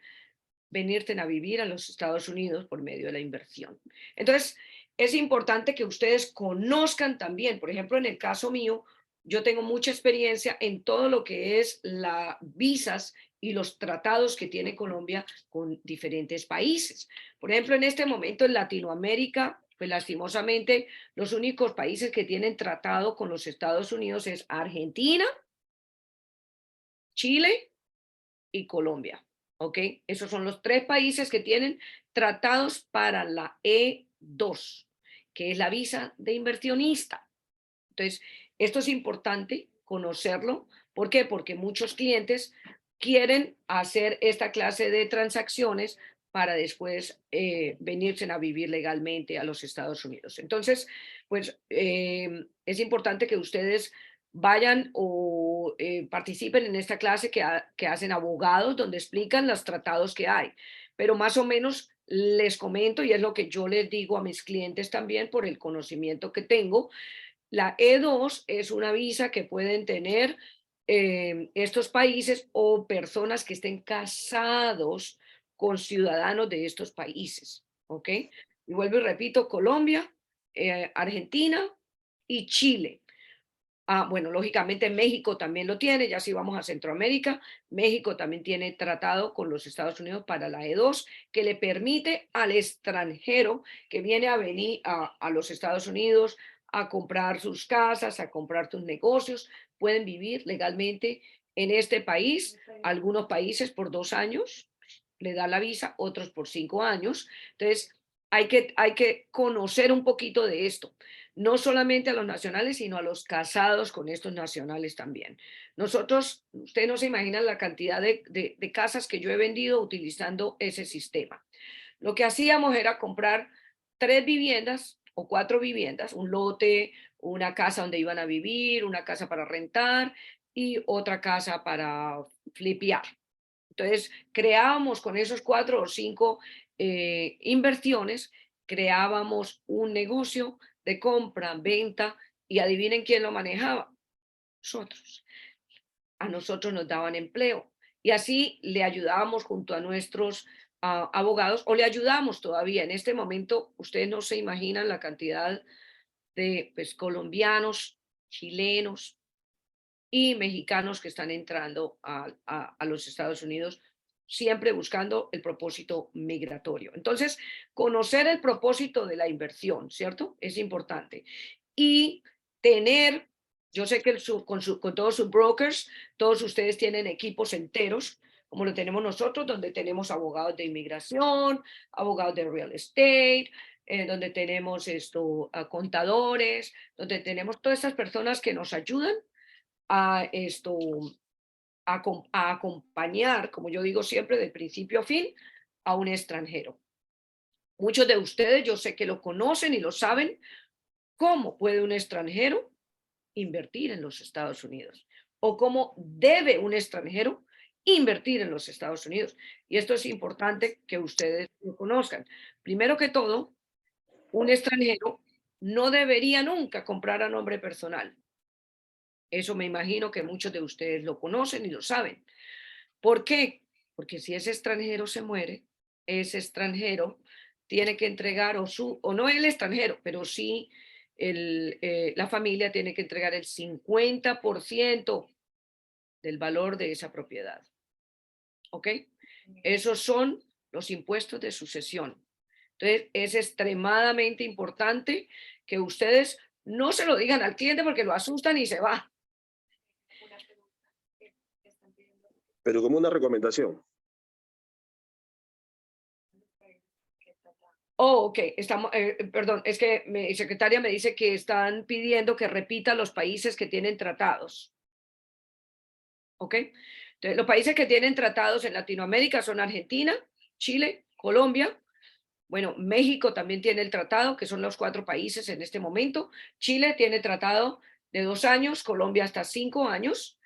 venirte a vivir a los Estados Unidos por medio de la inversión. Entonces, es importante que ustedes conozcan también, por ejemplo, en el caso mío, yo tengo mucha experiencia en todo lo que es las visas y los tratados que tiene Colombia con diferentes países. Por ejemplo, en este momento en Latinoamérica, pues lastimosamente, los únicos países que tienen tratado con los Estados Unidos es Argentina, Chile y Colombia. ¿Ok? Esos son los 3 países que tienen tratados para la E2, que es la visa de inversionista. Entonces, esto es importante conocerlo. ¿Por qué? Porque muchos clientes quieren hacer esta clase de transacciones para después venirse a vivir legalmente a los Estados Unidos. Entonces, pues es importante que ustedes vayan o participen en esta clase que hacen abogados, donde explican los tratados que hay. Pero más o menos les comento, y es lo que yo les digo a mis clientes también por el conocimiento que tengo, la E2 es una visa que pueden tener estos países o personas que estén casados con ciudadanos de estos países, ¿ok? Y vuelvo y repito, Colombia, Argentina y Chile. Bueno, lógicamente México también lo tiene, ya si vamos a Centroamérica, México también tiene tratado con los Estados Unidos para la E2, que le permite al extranjero que viene a venir a los Estados Unidos a comprar sus casas, a comprar sus negocios, pueden vivir legalmente en este país, algunos países por 2 años, le da la visa, otros por 5 años. Entonces, hay que conocer un poquito de esto, no solamente a los nacionales, sino a los casados con estos nacionales también. Nosotros, ustedes no se imaginan la cantidad de casas que yo he vendido utilizando ese sistema. Lo que hacíamos era comprar 3 viviendas o 4 viviendas, un lote, una casa donde iban a vivir, una casa para rentar y otra casa para flipear. Entonces, creábamos con esos 4 o 5 inversiones, creábamos un negocio de compra, venta, y adivinen quién lo manejaba. Nosotros. A nosotros nos daban empleo y así le ayudábamos junto a nuestros abogados, o le ayudamos todavía. En este momento, ustedes no se imaginan la cantidad de pues, colombianos, chilenos y mexicanos que están entrando a los Estados Unidos, siempre buscando el propósito migratorio. Entonces, conocer el propósito de la inversión, ¿cierto? Es importante. Y tener, yo sé que con todos sus brokers, todos ustedes tienen equipos enteros, como lo tenemos nosotros, donde tenemos abogados de inmigración, abogados de real estate, donde tenemos contadores, donde tenemos todas estas personas que nos ayudan a a acompañar, como yo digo siempre, de principio a fin, a un extranjero. Muchos de ustedes yo sé que lo conocen y lo saben. ¿Cómo puede un extranjero invertir en los Estados Unidos? ¿O cómo debe un extranjero invertir en los Estados Unidos? Y esto es importante que ustedes lo conozcan. Primero que todo, un extranjero no debería nunca comprar a nombre personal. Eso me imagino que muchos de ustedes lo conocen y lo saben. ¿Por qué? Porque si ese extranjero se muere, ese extranjero tiene que entregar, o no el extranjero, pero sí la familia tiene que entregar el 50% del valor de esa propiedad. ¿Ok? Esos son los impuestos de sucesión. Entonces, es extremadamente importante que ustedes no se lo digan al cliente porque lo asustan y se va. Pero como una recomendación. Oh, ok, estamos, perdón, es que mi secretaria me dice que están pidiendo que repita los países que tienen tratados. ¿Ok? Entonces, los países que tienen tratados en Latinoamérica son Argentina, Chile, Colombia. Bueno, México también tiene el tratado, que son los 4 países en este momento. Chile tiene tratado de 2 años, Colombia hasta 5 años.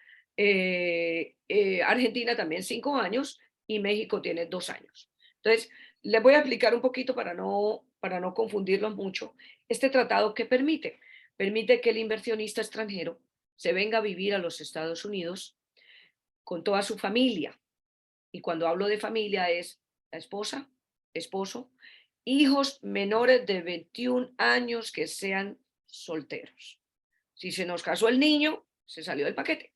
Argentina también 5 años y México tiene 2 años. Entonces, les voy a explicar un poquito para no confundirlos mucho. Este tratado, ¿qué permite? Permite que el inversionista extranjero se venga a vivir a los Estados Unidos con toda su familia. Y cuando hablo de familia es la esposa, esposo, hijos menores de 21 años que sean solteros. Si se nos casó el niño, se salió del paquete.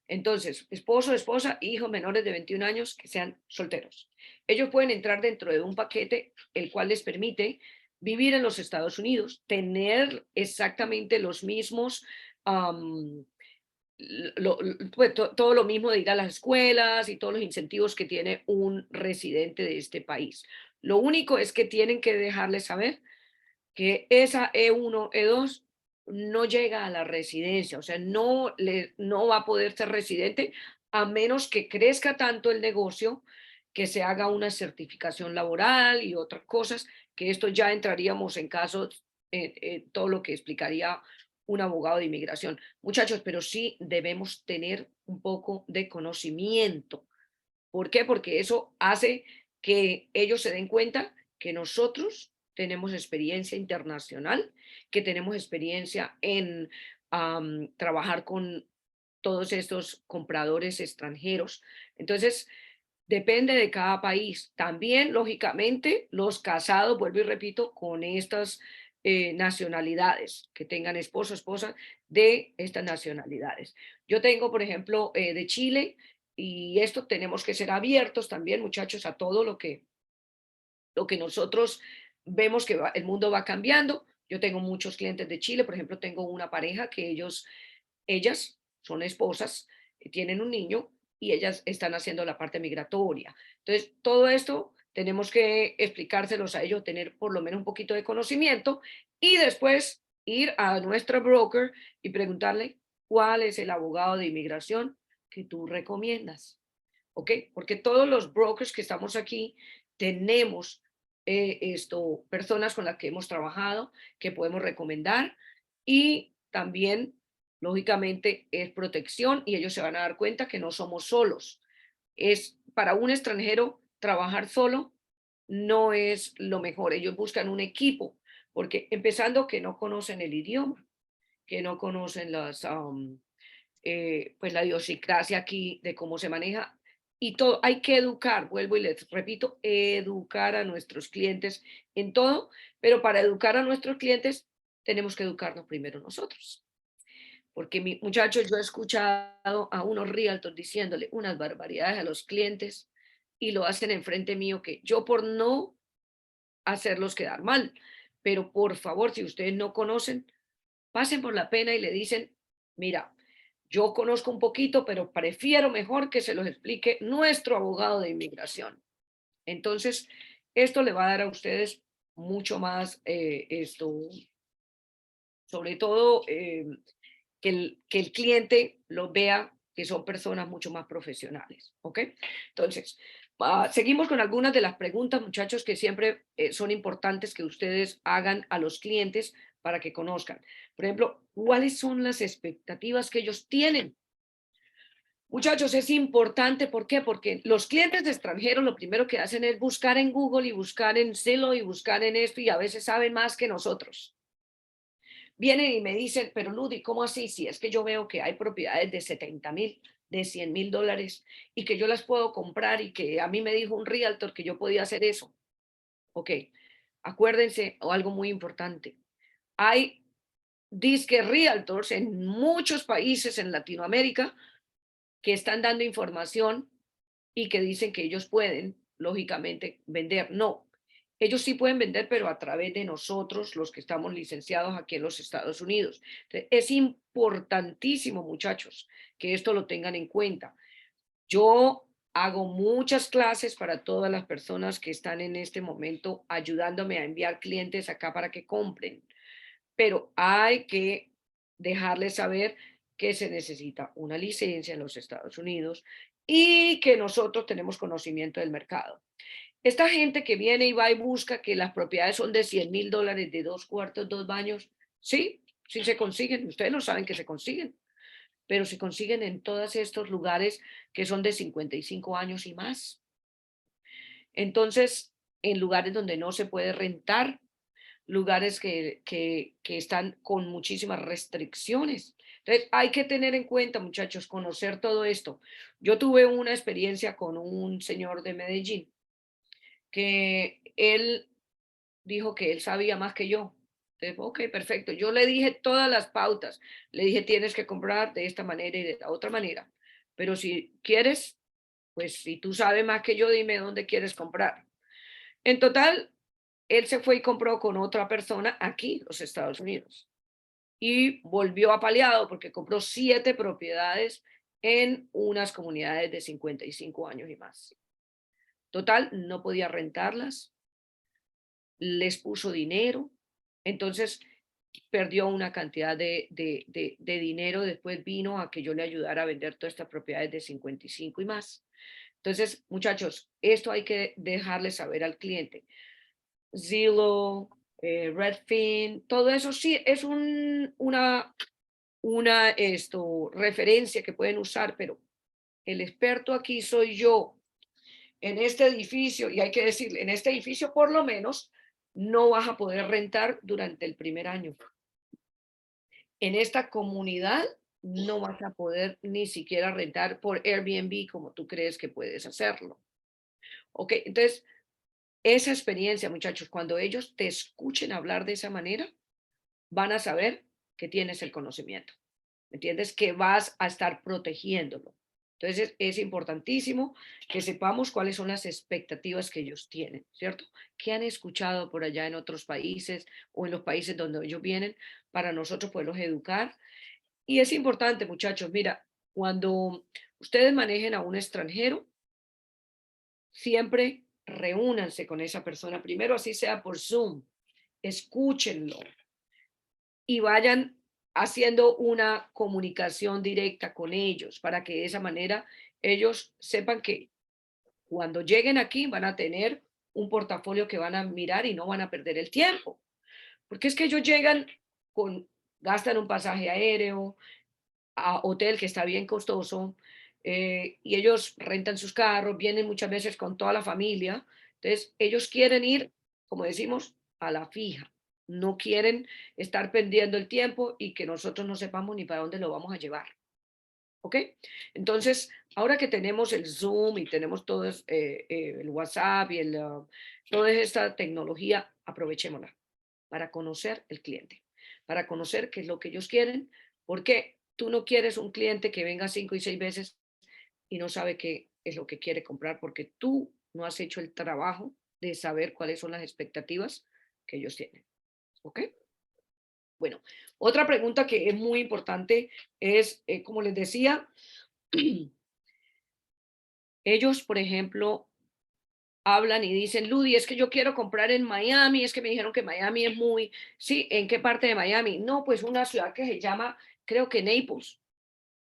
Entonces, esposo, esposa, hijos menores de 21 años que sean solteros. Ellos pueden entrar dentro de un paquete el cual les permite vivir en los Estados Unidos, tener exactamente los mismos, pues, todo lo mismo de ir a las escuelas y todos los incentivos que tiene un residente de este país. Lo único es que tienen que dejarles saber que esa E1, E2 no llega a la residencia, o sea, no va a poder ser residente a menos que crezca tanto el negocio que se haga una certificación laboral y otras cosas, que esto ya entraríamos en casos, todo lo que explicaría un abogado de inmigración. Muchachos, pero sí debemos tener un poco de conocimiento. ¿Por qué? Porque eso hace que ellos se den cuenta que nosotros tenemos experiencia internacional, que tenemos experiencia en trabajar con todos estos compradores extranjeros. Entonces, depende de cada país. También, lógicamente, los casados, vuelvo y repito, con estas nacionalidades, que tengan esposo, esposa de estas nacionalidades. Yo tengo, por ejemplo, de Chile, y esto tenemos que ser abiertos también, muchachos, a todo lo que nosotros vemos que el mundo va cambiando. Yo tengo muchos clientes de Chile, por ejemplo, tengo una pareja que ellas son esposas, tienen un niño y ellas están haciendo la parte migratoria. Entonces, todo esto tenemos que explicárselos a ellos, tener por lo menos un poquito de conocimiento y después ir a nuestra broker y preguntarle cuál es el abogado de inmigración que tú recomiendas. ¿Ok? Porque todos los brokers que estamos aquí tenemos personas con las que hemos trabajado, que podemos recomendar y también, lógicamente, es protección y ellos se van a dar cuenta que no somos solos. Es para un extranjero trabajar solo no es lo mejor. Ellos buscan un equipo, porque empezando que no conocen el idioma, que no conocen pues la idiosincrasia aquí de cómo se maneja y todo. Hay que educar, vuelvo y les repito, educar a nuestros clientes en todo, pero para educar a nuestros clientes tenemos que educarnos primero nosotros. Porque muchachos, yo he escuchado a unos realtors diciéndole unas barbaridades a los clientes y lo hacen enfrente mío, que yo por no hacerlos quedar mal, pero por favor, si ustedes no conocen, pasen por la pena y le dicen, mira, yo conozco un poquito, pero prefiero mejor que se los explique nuestro abogado de inmigración. Entonces, esto le va a dar a ustedes mucho más, sobre todo, que el cliente los vea que son personas mucho más profesionales. ¿Ok? Entonces, seguimos con algunas de las preguntas, muchachos, que siempre son importantes que ustedes hagan a los clientes para que conozcan. Por ejemplo, ¿cuáles son las expectativas que ellos tienen? Muchachos, es importante, ¿por qué? Porque los clientes de extranjeros lo primero que hacen es buscar en Google y buscar en Zillow y buscar en esto y a veces saben más que nosotros. Vienen y me dicen, pero Ludy, ¿cómo así? Si es que yo veo que hay propiedades de 70,000, de 100,000 dólares y que yo las puedo comprar y que a mí me dijo un realtor que yo podía hacer eso. Ok, acuérdense algo muy importante. Hay disque realtors en muchos países en Latinoamérica que están dando información y que dicen que ellos pueden, lógicamente, vender. No, ellos sí pueden vender, pero a través de nosotros, los que estamos licenciados aquí en los Estados Unidos. Entonces, es importantísimo, muchachos, que esto lo tengan en cuenta. Yo hago muchas clases para todas las personas que están en este momento ayudándome a enviar clientes acá para que compren, pero hay que dejarles saber que se necesita una licencia en los Estados Unidos y que nosotros tenemos conocimiento del mercado. Esta gente que viene y va y busca que las propiedades son de 100,000 dólares, de 2 cuartos, 2 baños, sí, sí se consiguen. Ustedes no saben que se consiguen. pero se consiguen en todos estos lugares que son de 55 años y más. Entonces, en lugares donde no se puede rentar, lugares que están con muchísimas restricciones. Entonces, hay que tener en cuenta, muchachos, conocer todo esto. Yo tuve una experiencia con un señor de Medellín que él dijo que él sabía más que yo. Entonces, ok, perfecto. Yo le dije todas las pautas. Le dije, tienes que comprar de esta manera y de la otra manera. Pero si quieres, pues si tú sabes más que yo, dime dónde quieres comprar. En total, él se fue y compró con otra persona aquí, los Estados Unidos. Y volvió apaleado porque compró 7 propiedades en unas comunidades de 55 años y más. Total, no podía rentarlas, les puso dinero, entonces perdió una cantidad de dinero, después vino a que yo le ayudara a vender todas estas propiedades de 55 y más. Entonces, muchachos, esto hay que dejarle saber al cliente. Zillow, Redfin, todo eso sí es una referencia que pueden usar, pero el experto aquí soy yo. En este edificio, y hay que decirle, en este edificio por lo menos no vas a poder rentar durante el primer año. En esta comunidad no vas a poder ni siquiera rentar por Airbnb como tú crees que puedes hacerlo. Ok, entonces esa experiencia, muchachos, cuando ellos te escuchen hablar de esa manera, van a saber que tienes el conocimiento. ¿Me entiendes? Que vas a estar protegiéndolo. Entonces es importantísimo que sepamos cuáles son las expectativas que ellos tienen, ¿cierto? ¿Qué han escuchado por allá en otros países o en los países donde ellos vienen para nosotros poderlos educar? Y es importante, muchachos, mira, cuando ustedes manejen a un extranjero, siempre reúnanse con esa persona, primero así sea por Zoom, escúchenlo y vayan haciendo una comunicación directa con ellos para que de esa manera ellos sepan que cuando lleguen aquí van a tener un portafolio que van a mirar y no van a perder el tiempo. Porque es que ellos llegan gastan un pasaje aéreo, a hotel que está bien costoso, y ellos rentan sus carros, vienen muchas veces con toda la familia. Entonces, ellos quieren ir, como decimos, a la fija. No quieren estar perdiendo el tiempo y que nosotros no sepamos ni para dónde lo vamos a llevar. ¿Ok? Entonces, ahora que tenemos el Zoom y tenemos todo el WhatsApp y toda esta tecnología, aprovechémosla para conocer el cliente, para conocer qué es lo que ellos quieren, porque tú no quieres un cliente que venga 5 y 6 veces y no sabe qué es lo que quiere comprar, porque tú no has hecho el trabajo de saber cuáles son las expectativas que ellos tienen. ¿Ok? Bueno, otra pregunta que es muy importante es, como les decía, ellos, por ejemplo, hablan y dicen, Ludy, es que yo quiero comprar en Miami, es que me dijeron que Miami es muy, sí, ¿en qué parte de Miami? No, pues una ciudad que se llama, creo que Naples.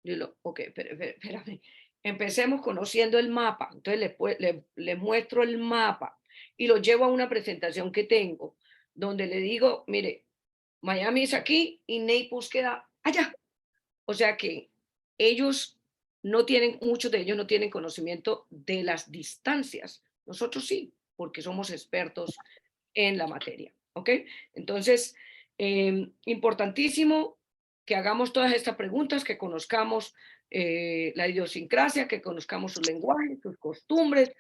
Yo lo, ok, espérame. Empecemos conociendo el mapa. Entonces le muestro el mapa y lo llevo a una presentación que tengo, donde le digo, mire, Miami es aquí y Naples queda allá. O sea que ellos no tienen, muchos de ellos no tienen conocimiento de las distancias. Nosotros sí, porque somos expertos en la materia. ¿Ok? Entonces, importantísimo que hagamos todas estas preguntas, que conozcamos la idiosincrasia, que conozcamos su lenguaje, sus costumbres,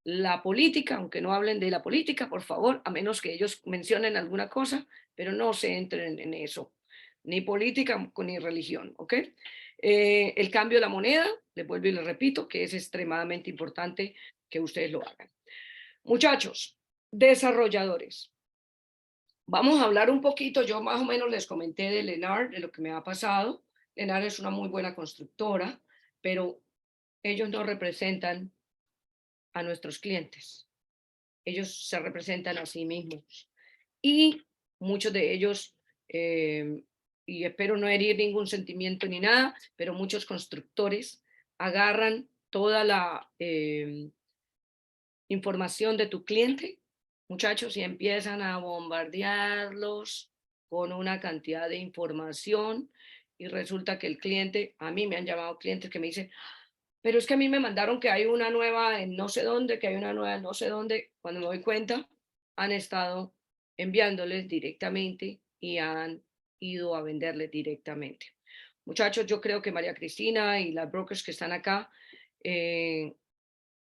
la política, aunque no hablen de la política, por favor, a menos que ellos mencionen alguna cosa, pero no se entren en eso, ni política ni religión, ¿ok? El cambio de la moneda, les vuelvo y les repito, que es extremadamente importante que ustedes lo hagan. Muchachos, desarrolladores, vamos a hablar un poquito, yo más o menos les comenté de Lennar, de lo que me ha pasado. Lennar es una muy buena constructora, pero ellos no representan a nuestros clientes. Ellos se representan a sí mismos. Y muchos de ellos, y espero no herir ningún sentimiento ni nada, pero muchos constructores agarran toda la información de tu cliente, muchachos, y empiezan a bombardearlos con una cantidad de información y resulta que el cliente, a mí me han llamado clientes que me dicen, pero es que a mí me mandaron que hay una nueva en no sé dónde, que hay una nueva en no sé dónde. Cuando me doy cuenta, han estado enviándoles directamente y han ido a venderles directamente. Muchachos, yo creo que María Cristina y las brokers que están acá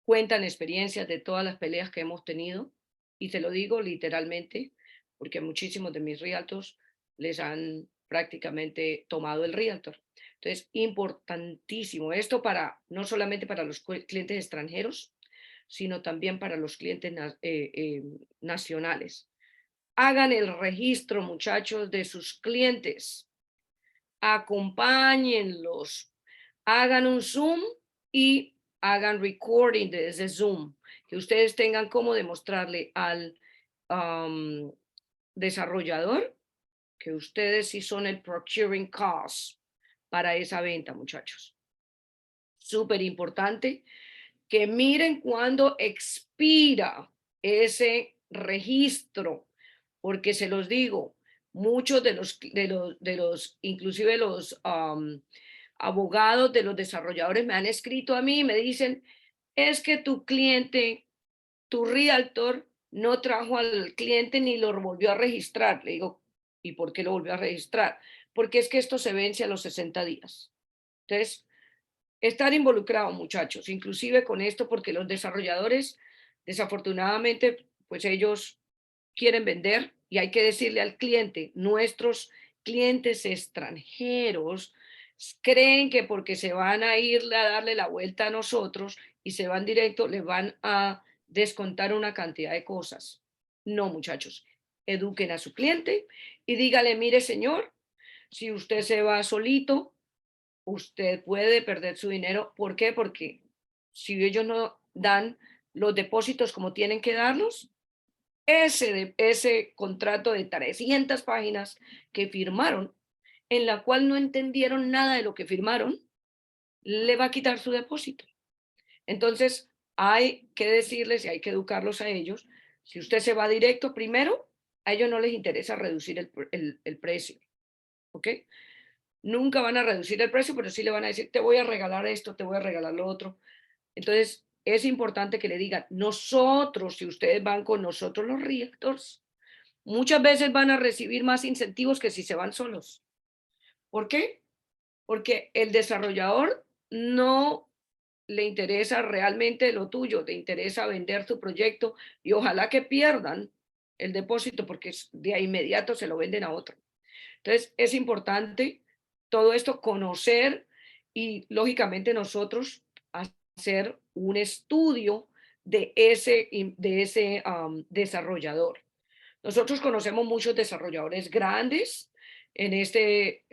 cuentan experiencias de todas las peleas que hemos tenido y te lo digo literalmente porque muchísimos de mis realtors les han prácticamente tomado el realtor. Entonces, importantísimo esto para no solamente para los clientes extranjeros, sino también para los clientes nacionales. Hagan el registro, muchachos, de sus clientes. Acompáñenlos. Hagan un Zoom y hagan recording desde Zoom. Que ustedes tengan cómo demostrarle al desarrollador que ustedes sí son el procuring cost para esa venta, muchachos. Súper importante que miren cuándo expira ese registro, porque se los digo, muchos de los inclusive los abogados de los desarrolladores me han escrito a mí y me dicen, es que tu cliente, tu realtor, no trajo al cliente ni lo volvió a registrar. Le digo, ¿y por qué lo volvió a registrar? Porque es que esto se vence a los 60 días. Entonces, estar involucrados, muchachos, inclusive con esto, porque los desarrolladores, desafortunadamente, pues ellos quieren vender y hay que decirle al cliente, nuestros clientes extranjeros creen que porque se van a ir a darle la vuelta a nosotros y se van directo, les van a descontar una cantidad de cosas. No, muchachos, eduquen a su cliente y dígale, mire, señor, si usted se va solito, usted puede perder su dinero. ¿Por qué? Porque si ellos no dan los depósitos como tienen que darlos, ese contrato de 300 páginas que firmaron, en la cual no entendieron nada de lo que firmaron, le va a quitar su depósito. Entonces, hay que decirles y hay que educarlos a ellos. Si usted se va directo, primero, a ellos no les interesa reducir el precio. ¿Ok? Nunca van a reducir el precio, pero sí le van a decir, te voy a regalar esto, te voy a regalar lo otro. Entonces, es importante que le digan, nosotros, si ustedes van con nosotros los realtors, muchas veces van a recibir más incentivos que si se van solos. ¿Por qué? Porque el desarrollador no le interesa realmente lo tuyo, te interesa vender tu proyecto y ojalá que pierdan el depósito porque de inmediato se lo venden a otro. Entonces, es importante todo esto conocer y lógicamente nosotros hacer un estudio de ese desarrollador. Nosotros conocemos muchos desarrolladores grandes en este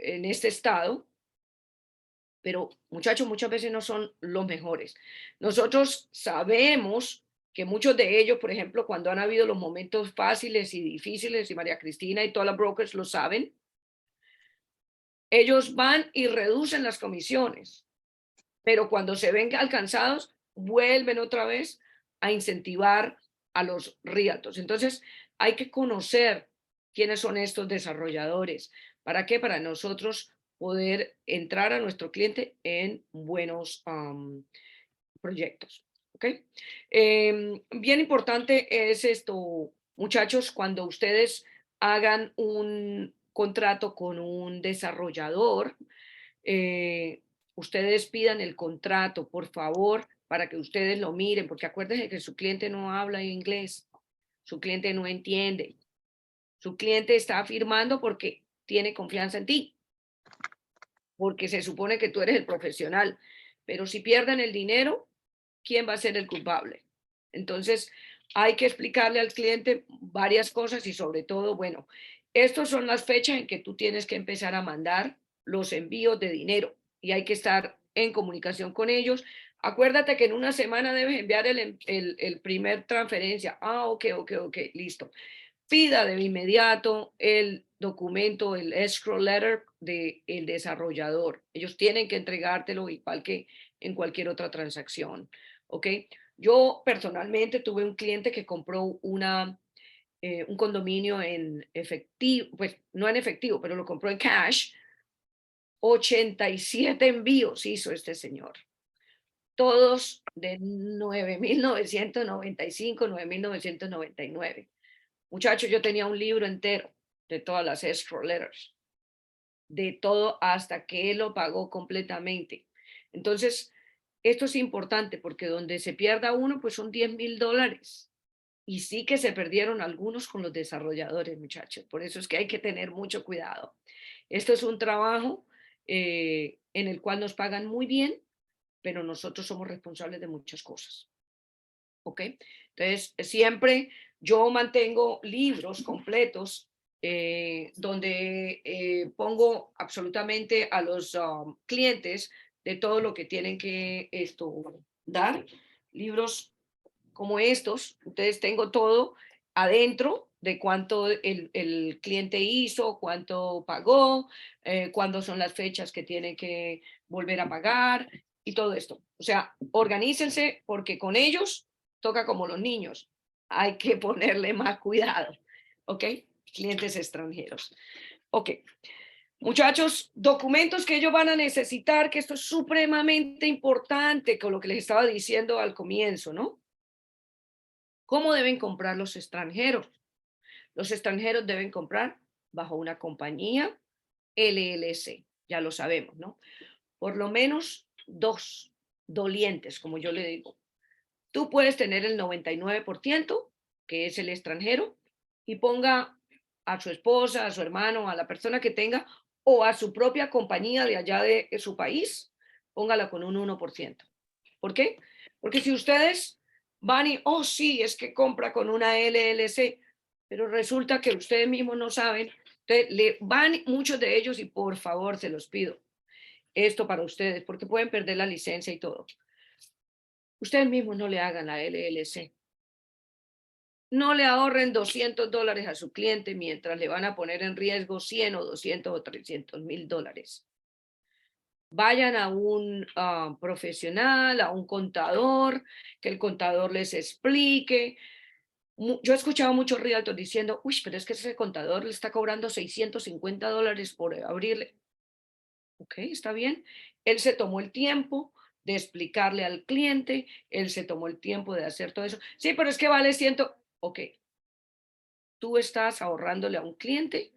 estado, pero muchachos, muchas veces no son los mejores. Nosotros sabemos que muchos de ellos, por ejemplo, cuando han habido los momentos fáciles y difíciles, y María Cristina y todas las brokers lo saben, ellos van y reducen las comisiones, pero cuando se ven alcanzados, vuelven otra vez a incentivar a los realtors. Entonces, hay que conocer quiénes son estos desarrolladores. ¿Para qué? Para nosotros poder entrar a nuestro cliente en buenos proyectos. ¿Ok? Bien importante es esto, muchachos, cuando ustedes hagan un contrato con un desarrollador, ustedes pidan el contrato, por favor, para que ustedes lo miren, porque acuérdense que su cliente no habla inglés, su cliente no entiende, su cliente está firmando porque tiene confianza en ti, porque se supone que tú eres el profesional, pero si pierden el dinero, ¿quién va a ser el culpable? Entonces, hay que explicarle al cliente varias cosas y sobre todo, bueno, estas son las fechas en que tú tienes que empezar a mandar los envíos de dinero y hay que estar en comunicación con ellos. Acuérdate que en una semana debes enviar el primer transferencia. Ah, ok, listo. Pida de inmediato el documento, el escrow letter del desarrollador. Ellos tienen que entregártelo igual que en cualquier otra transacción. ¿Ok? Yo personalmente tuve un cliente que compró un condominio en efectivo, pues no en efectivo, pero lo compró en cash. 87 envíos hizo este señor. Todos de 9.995, 9.999. Muchachos, yo tenía un libro entero de todas las escrow letters, de todo hasta que él lo pagó completamente. Entonces, esto es importante porque donde se pierda uno, pues son $10,000. Y sí que se perdieron algunos con los desarrolladores, muchachos. Por eso es que hay que tener mucho cuidado. Esto es un trabajo en el cual nos pagan muy bien, pero nosotros somos responsables de muchas cosas. ¿Ok? Entonces, siempre yo mantengo libros completos donde pongo absolutamente a los clientes de todo lo que tienen que dar. Libros como estos, entonces tengo todo adentro de cuánto el cliente hizo, cuánto pagó, cuándo son las fechas que tiene que volver a pagar y todo esto. O sea, organícense porque con ellos toca como los niños. Hay que ponerle más cuidado, ¿ok? Clientes extranjeros. Ok. Muchachos, documentos que ellos van a necesitar, que esto es supremamente importante con lo que les estaba diciendo al comienzo, ¿no? ¿Cómo deben comprar los extranjeros? Los extranjeros deben comprar bajo una compañía LLC, ya lo sabemos, ¿no? Por lo menos 2 dolientes, como yo le digo. Tú puedes tener el 99%, que es el extranjero, y ponga a su esposa, a su hermano, a la persona que tenga, o a su propia compañía de allá de su país, póngala con un 1%. ¿Por qué? Porque si ustedes van y, oh, sí, es que compra con una LLC, pero resulta que ustedes mismos no saben, entonces le van muchos de ellos y por favor se los pido, esto para ustedes, porque pueden perder la licencia y todo. Ustedes mismos no le hagan la LLC. No le ahorren $200 a su cliente mientras le van a poner en riesgo 100 o 200 o $300,000. Vayan a un profesional, a un contador, que el contador les explique. Yo he escuchado muchos realtors diciendo, uy, pero es que ese contador le está cobrando $650 por abrirle. Ok, está bien. Él se tomó el tiempo de explicarle al cliente, él se tomó el tiempo de hacer todo eso. Sí, pero es que vale 100. Ok, tú estás ahorrándole a un cliente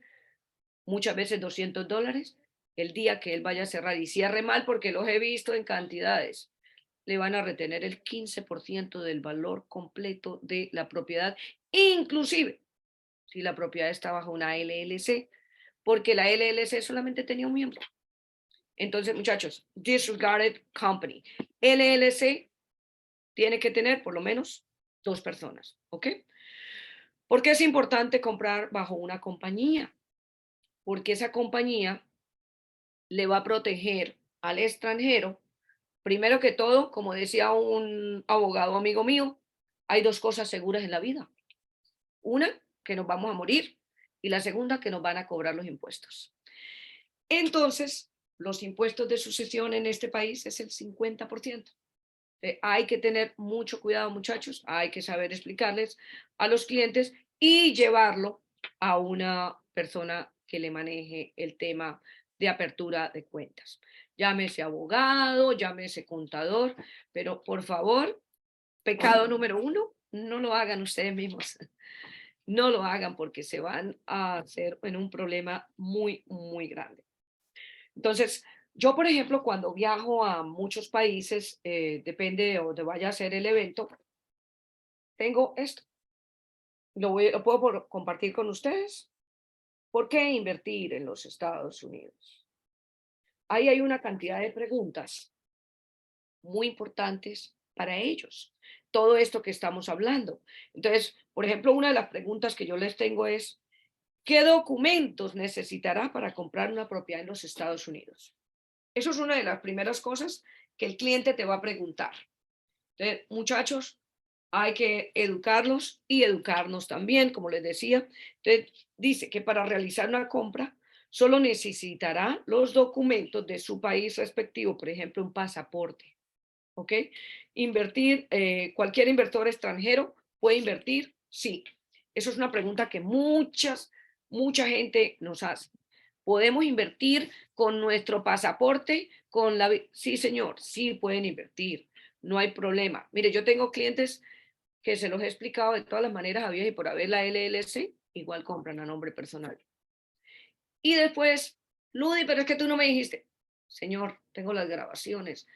muchas veces $200 el día que él vaya a cerrar y cierre mal, porque los he visto en cantidades. Le van a retener el 15% del valor completo de la propiedad, inclusive si la propiedad está bajo una LLC, porque la LLC solamente tenía un miembro. Entonces, muchachos, disregarded company. LLC tiene que tener por lo menos 2 personas, ¿ok? ¿Por qué es importante comprar bajo una compañía? Porque esa compañía le va a proteger al extranjero. Primero que todo, como decía un abogado amigo mío, hay 2 cosas seguras en la vida. Una, que nos vamos a morir, y la segunda, que nos van a cobrar los impuestos. Entonces, los impuestos de sucesión en este país es el 50%. Hay que tener mucho cuidado, muchachos, hay que saber explicarles a los clientes y llevarlo a una persona que le maneje el tema de apertura de cuentas. Llámese abogado, llámese contador, pero por favor, pecado número 1, no lo hagan ustedes mismos. No lo hagan porque se van a hacer en un problema muy, muy grande. Entonces, yo, por ejemplo, cuando viajo a muchos países, depende de dónde vaya a ser el evento, tengo esto. Lo puedo compartir con ustedes. ¿Por qué invertir en los Estados Unidos? Ahí hay una cantidad de preguntas muy importantes para ellos. Todo esto que estamos hablando. Entonces, por ejemplo, una de las preguntas que yo les tengo es, ¿qué documentos necesitará para comprar una propiedad en los Estados Unidos? Eso es una de las primeras cosas que el cliente te va a preguntar. Entonces, muchachos, hay que educarlos y educarnos también, como les decía. Entonces, dice que para realizar una compra solo necesitará los documentos de su país respectivo, por ejemplo, un pasaporte. ¿Ok? Invertir, cualquier inversor extranjero puede invertir, sí. Eso es una pregunta que mucha gente nos hace. ¿Podemos invertir con nuestro pasaporte? Sí, señor, sí pueden invertir, no hay problema. Mire, yo tengo clientes que se los he explicado de todas las maneras habidas y por haber la LLC, igual compran a nombre personal. Y después, Ludy, pero es que tú no me dijiste, señor, tengo las grabaciones,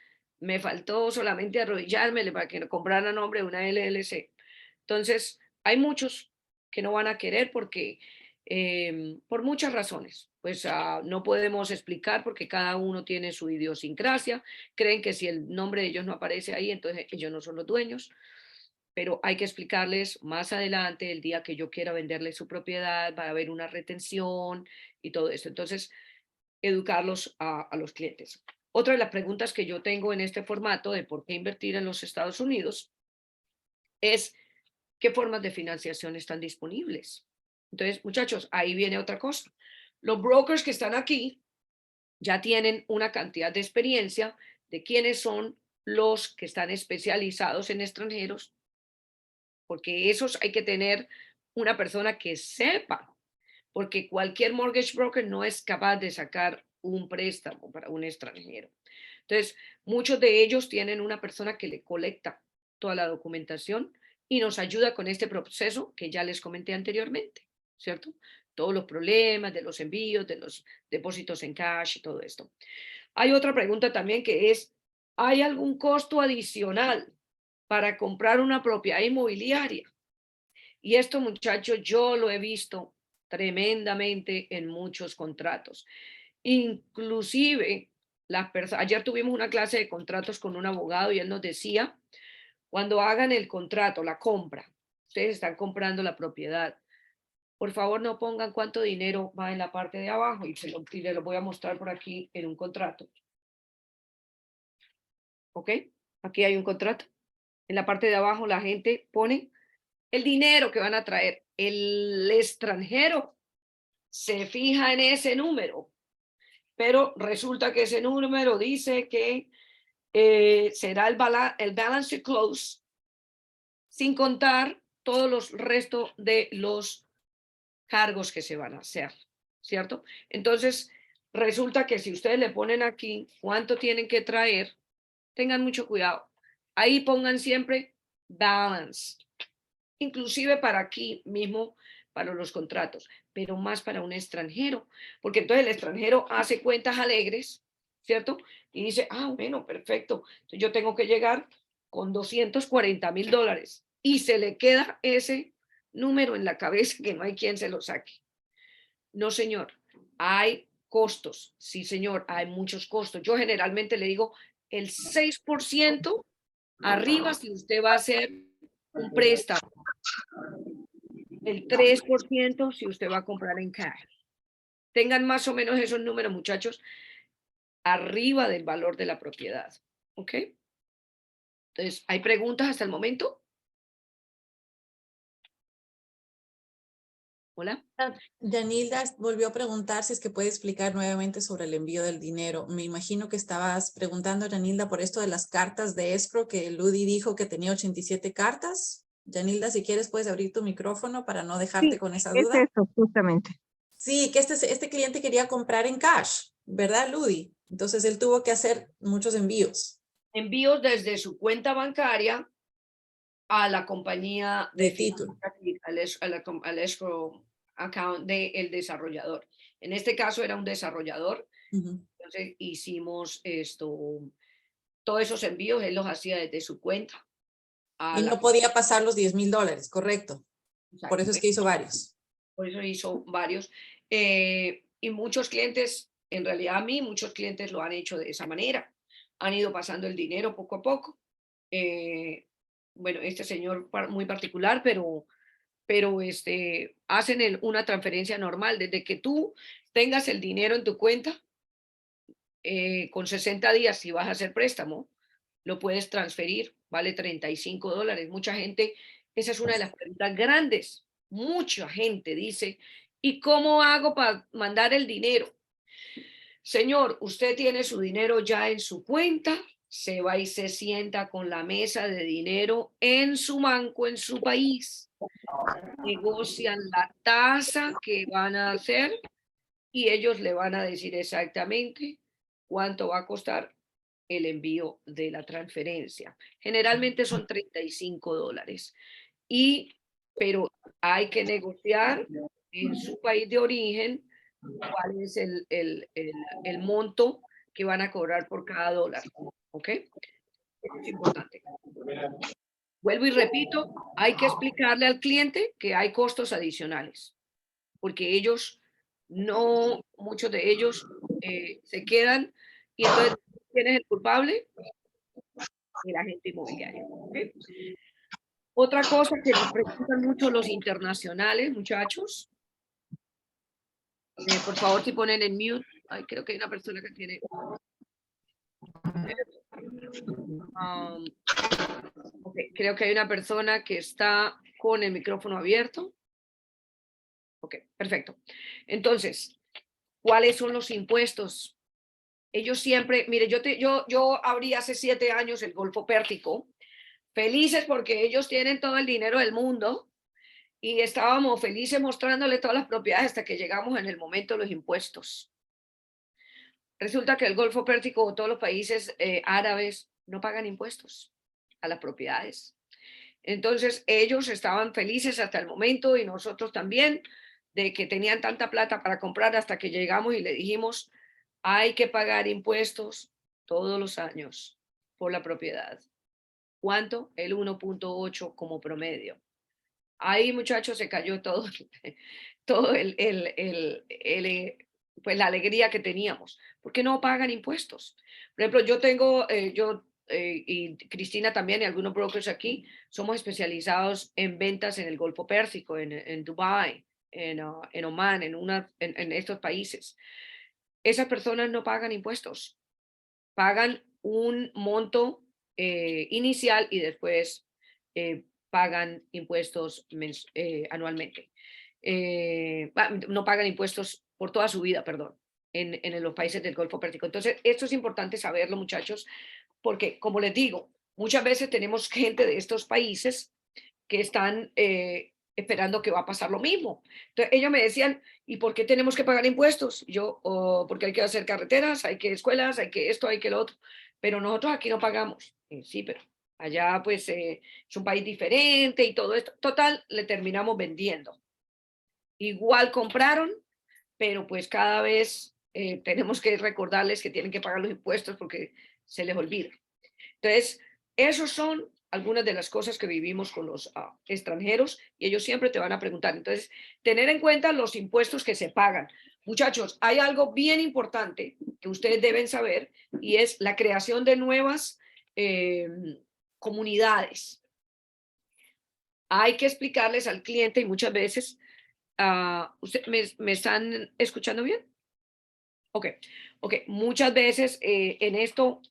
me faltó solamente arrodillármele para que comprara a nombre de una LLC. Entonces, hay muchos que no van a querer porque, por muchas razones, pues no podemos explicar porque cada uno tiene su idiosincrasia, creen que si el nombre de ellos no aparece ahí, entonces ellos no son los dueños, pero hay que explicarles más adelante, el día que yo quiera venderle su propiedad, va a haber una retención y todo esto. Entonces, educarlos a los clientes. Otra de las preguntas que yo tengo en este formato de por qué invertir en los Estados Unidos es qué formas de financiación están disponibles. Entonces, muchachos, ahí viene otra cosa. Los brokers que están aquí ya tienen una cantidad de experiencia de quiénes son los que están especializados en extranjeros, porque esos hay que tener una persona que sepa, porque cualquier mortgage broker no es capaz de sacar un préstamo para un extranjero. Entonces, muchos de ellos tienen una persona que le colecta toda la documentación y nos ayuda con este proceso que ya les comenté anteriormente, ¿cierto? Todos los problemas de los envíos, de los depósitos en cash y todo esto. Hay otra pregunta también que es, ¿hay algún costo adicional para comprar una propiedad inmobiliaria? Y esto, muchachos, yo lo he visto tremendamente en muchos contratos. Inclusive, ayer tuvimos una clase de contratos con un abogado y él nos decía, cuando hagan el contrato, la compra, ustedes están comprando la propiedad, por favor no pongan cuánto dinero va en la parte de abajo y les lo voy a mostrar por aquí en un contrato. ¿Ok? Aquí hay un contrato. En la parte de abajo la gente pone el dinero que van a traer. El extranjero se fija en ese número, pero resulta que ese número dice que será el balance close sin contar todos los restos de los cargos que se van a hacer, ¿cierto? Entonces, resulta que si ustedes le ponen aquí cuánto tienen que traer, tengan mucho cuidado. Ahí pongan siempre balance, inclusive para aquí mismo, para los contratos, pero más para un extranjero, porque entonces el extranjero hace cuentas alegres, ¿cierto? Y dice, bueno, perfecto, entonces yo tengo que llegar con $240,000 y se le queda ese número en la cabeza que no hay quien se lo saque. No, señor, hay costos, sí, señor, hay muchos costos. Yo generalmente le digo el 6% arriba si usted va a hacer un préstamo, el 3% si usted va a comprar en cash. Tengan más o menos esos números, muchachos, arriba del valor de la propiedad. ¿Ok? Entonces, ¿hay preguntas hasta el momento? Hola. Yanilda volvió a preguntar si es que puede explicar nuevamente sobre el envío del dinero. Me imagino que estabas preguntando, Yanilda, por esto de las cartas de escrow, que Ludy dijo que tenía 87 cartas. Yanilda, si quieres puedes abrir tu micrófono para no dejarte Sí, con esa es duda. eso, justamente. Sí, que este cliente quería comprar en cash, ¿verdad, Ludy? Entonces él tuvo que hacer muchos envíos Envíos desde su cuenta bancaria a la compañía de título. al escrow account del desarrollador. En este caso era un desarrollador. Entonces hicimos todos esos envíos, él los hacía desde su cuenta. Y no podía pasar los $10,000, correcto. Exacto. Por eso es que hizo varios. Por eso hizo varios. Y muchos clientes, en realidad a mí, muchos clientes lo han hecho de esa manera. Han ido pasando el dinero poco a poco. Bueno, este señor muy particular, pero hacen una transferencia normal. Desde que tú tengas el dinero en tu cuenta, con 60 días, si vas a hacer préstamo, lo puedes transferir, vale $35. Mucha gente, esa es una de las preguntas grandes. Mucha gente dice, ¿y cómo hago para mandar el dinero? Señor, usted tiene su dinero ya en su cuenta, se va y se sienta con la mesa de dinero en su banco, en su país. Negocian la tasa que van a hacer y ellos le van a decir exactamente cuánto va a costar el envío de la transferencia. Generalmente son $35. Pero hay que negociar en su país de origen cuál es el monto que van a cobrar por cada dólar. ¿Ok? Eso es importante. Vuelvo y repito, hay que explicarle al cliente que hay costos adicionales, porque ellos no, muchos de ellos se quedan y entonces, ¿quién es el culpable? El agente inmobiliario. ¿Ok? Otra cosa que nos preguntan mucho los internacionales, muchachos, por favor, si ponen en mute. Ay, creo que hay una persona que tiene. um, ok, creo que hay una persona que está con el micrófono abierto. Ok, perfecto. Entonces, ¿cuáles son los impuestos? Ellos siempre, mire, yo abrí hace 7 años el Golfo Pérsico, felices porque ellos tienen todo el dinero del mundo y estábamos felices mostrándole todas las propiedades hasta que llegamos en el momento de los impuestos. Resulta que el Golfo Pérsico o todos los países árabes no pagan impuestos a las propiedades. Entonces ellos estaban felices hasta el momento y nosotros también de que tenían tanta plata para comprar hasta que llegamos y le dijimos, hay que pagar impuestos todos los años por la propiedad. ¿Cuánto? El 1.8 como promedio. Ahí, muchachos, se cayó todo, todo pues la alegría que teníamos, porque no pagan impuestos. Por ejemplo, yo tengo, y Cristina también y algunos brokers aquí, somos especializados en ventas en el Golfo Pérsico, en Dubái, en Oman, en estos países. Esas personas no pagan impuestos, pagan un monto inicial y después pagan impuestos anualmente. No pagan impuestos por toda su vida, perdón, en los países del Golfo Pérsico. Entonces, esto es importante saberlo, muchachos, porque, como les digo, muchas veces tenemos gente de estos países que están esperando que va a pasar lo mismo. Entonces, ellos me decían, ¿y por qué tenemos que pagar impuestos? Y yo, porque hay que hacer carreteras, hay que escuelas, hay que esto, hay que lo otro. Pero nosotros aquí no pagamos. Sí, pero allá pues es un país diferente y todo esto. Total, le terminamos vendiendo. Igual compraron, pero pues cada vez tenemos que recordarles que tienen que pagar los impuestos porque se les olvida. Entonces, esos son algunas de las cosas que vivimos con los extranjeros y ellos siempre te van a preguntar. Entonces, tener en cuenta los impuestos que se pagan. Muchachos, hay algo bien importante que ustedes deben saber y es la creación de nuevas comunidades. Hay que explicarles al cliente y muchas veces, ¿me están escuchando bien? Ok, muchas veces en esto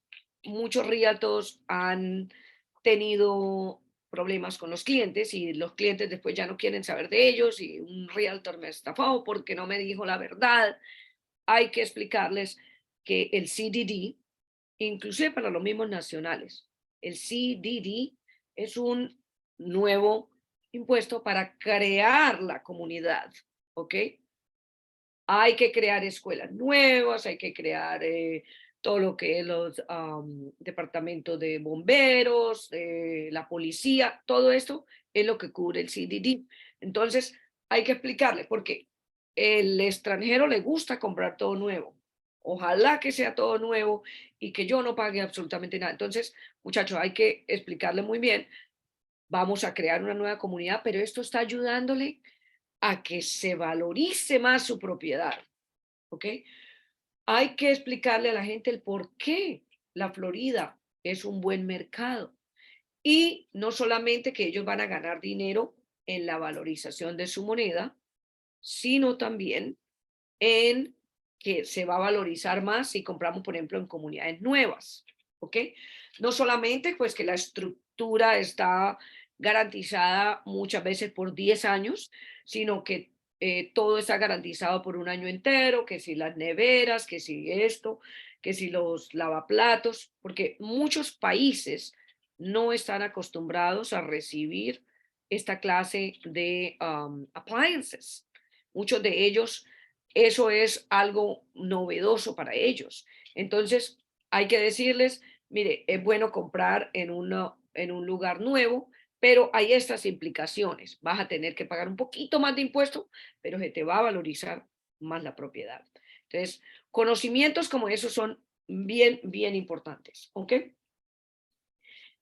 muchos realtors han tenido problemas con los clientes y los clientes después ya no quieren saber de ellos y un realtor me estafó porque no me dijo la verdad. Hay que explicarles que el CDD, inclusive para los mismos nacionales, el CDD es un nuevo impuesto para crear la comunidad, ¿ok? Hay que crear escuelas nuevas, hay que crear todo lo que es los departamentos de bomberos, la policía, todo esto es lo que cubre el CDD. Entonces, hay que explicarle, porque el extranjero le gusta comprar todo nuevo. Ojalá que sea todo nuevo y que yo no pague absolutamente nada. Entonces, muchachos, hay que explicarle muy bien. Vamos a crear una nueva comunidad, pero esto está ayudándole a que se valorice más su propiedad. ¿Ok? Hay que explicarle a la gente el por qué la Florida es un buen mercado. Y no solamente que ellos van a ganar dinero en la valorización de su moneda, sino también en que se va a valorizar más si compramos, por ejemplo, en comunidades nuevas. ¿Ok? No solamente pues que la estructura está garantizada muchas veces por 10 años, sino que todo está garantizado por un año entero, que si las neveras, que si esto, que si los lavaplatos, porque muchos países no están acostumbrados a recibir esta clase de appliances. Muchos de ellos eso es algo novedoso para ellos. Entonces, hay que decirles, mire, es bueno comprar en un lugar nuevo, pero hay estas implicaciones. Vas a tener que pagar un poquito más de impuesto, pero se te va a valorizar más la propiedad. Entonces, conocimientos como esos son bien importantes, ¿ok?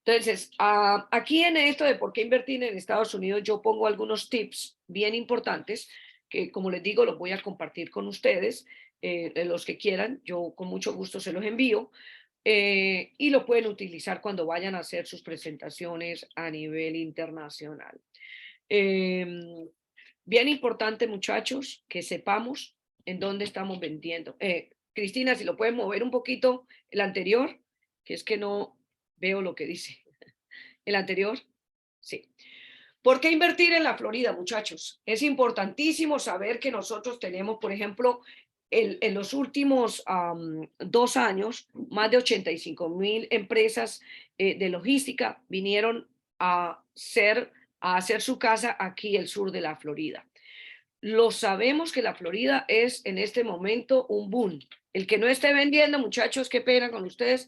Entonces, aquí en esto de por qué invertir en Estados Unidos, yo pongo algunos tips bien importantes que, como les digo, los voy a compartir con ustedes, los que quieran, yo con mucho gusto se los envío, y lo pueden utilizar cuando vayan a hacer sus presentaciones a nivel internacional. Bien importante, muchachos, que sepamos en dónde estamos vendiendo. Cristina, si lo puedes mover un poquito el anterior, que es que no veo lo que dice. El anterior, sí. ¿Por qué invertir en la Florida, muchachos? Es importantísimo saber que nosotros tenemos, por ejemplo, en los últimos 2 años, más de 85,000 empresas de logística vinieron a hacer su casa aquí el sur de la Florida. Lo sabemos que la Florida es en este momento un boom. El que no esté vendiendo, muchachos, qué pena con ustedes,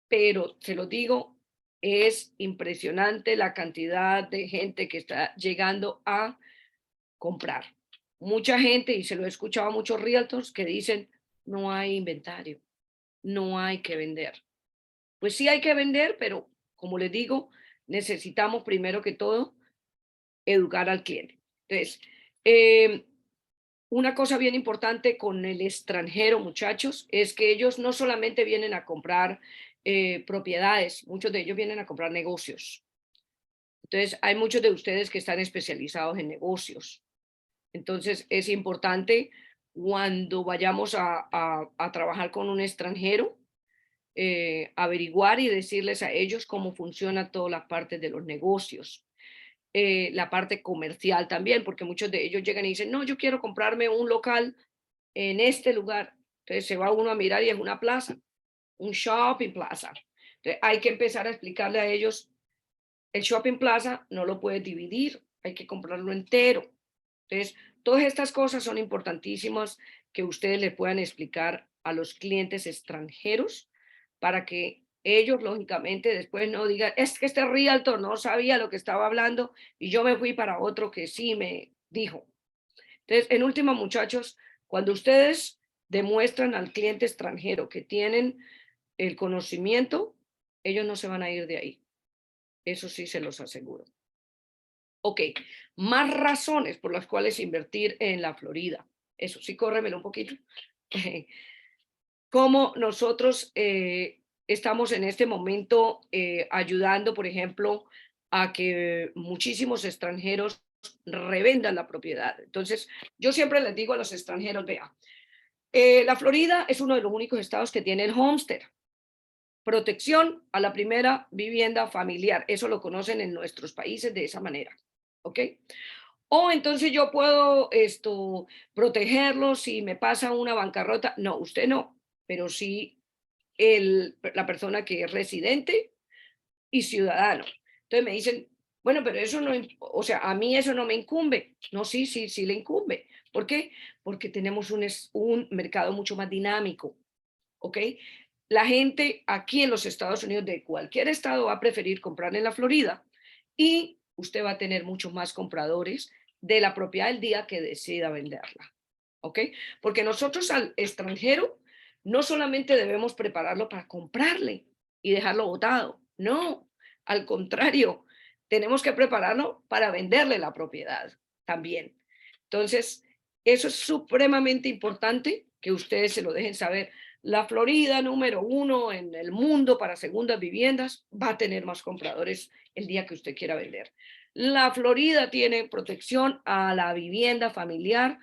pero se lo digo, es impresionante la cantidad de gente que está llegando a comprar. Mucha gente, y se lo he escuchado a muchos realtors que dicen, no hay inventario, no hay que vender. Pues sí hay que vender, pero como les digo, necesitamos primero que todo educar al cliente. Entonces, una cosa bien importante con el extranjero, muchachos, es que ellos no solamente vienen a comprar propiedades, muchos de ellos vienen a comprar negocios. Entonces, hay muchos de ustedes que están especializados en negocios. Entonces, es importante cuando vayamos a trabajar con un extranjero, averiguar y decirles a ellos cómo funciona toda la parte de los negocios. La parte comercial también, porque muchos de ellos llegan y dicen, no, yo quiero comprarme un local en este lugar. Entonces se va uno a mirar y es una plaza, un shopping plaza. Entonces hay que empezar a explicarle a ellos, el shopping plaza no lo puedes dividir, hay que comprarlo entero. Entonces, todas estas cosas son importantísimas que ustedes le puedan explicar a los clientes extranjeros para que ellos, lógicamente, después no digan, es que este realtor no sabía lo que estaba hablando y yo me fui para otro que sí me dijo. Entonces, en última, muchachos, cuando ustedes demuestran al cliente extranjero que tienen el conocimiento, ellos no se van a ir de ahí. Eso sí se los aseguro. Ok, más razones por las cuales invertir en la Florida. Eso sí, córremelo un poquito. Cómo nosotros estamos en este momento ayudando, por ejemplo, a que muchísimos extranjeros revendan la propiedad. Entonces, yo siempre les digo a los extranjeros, vea, la Florida es uno de los únicos estados que tiene el homestead, protección a la primera vivienda familiar. Eso lo conocen en nuestros países de esa manera. ¿Ok? O entonces yo puedo protegerlo si me pasa una bancarrota. No, usted no, pero sí la persona que es residente y ciudadano. Entonces me dicen, bueno, pero eso no, o sea, a mí eso no me incumbe. No, sí le incumbe. ¿Por qué? Porque tenemos un mercado mucho más dinámico. ¿Ok? La gente aquí en los Estados Unidos de cualquier estado va a preferir comprar en la Florida y usted va a tener muchos más compradores de la propiedad el día que decida venderla. ¿Ok? Porque nosotros al extranjero no solamente debemos prepararlo para comprarle y dejarlo botado. No, al contrario, tenemos que prepararlo para venderle la propiedad también. Entonces, eso es supremamente importante que ustedes se lo dejen saber. La Florida, número 1 en el mundo para segundas viviendas, va a tener más compradores el día que usted quiera vender. La Florida tiene protección a la vivienda familiar,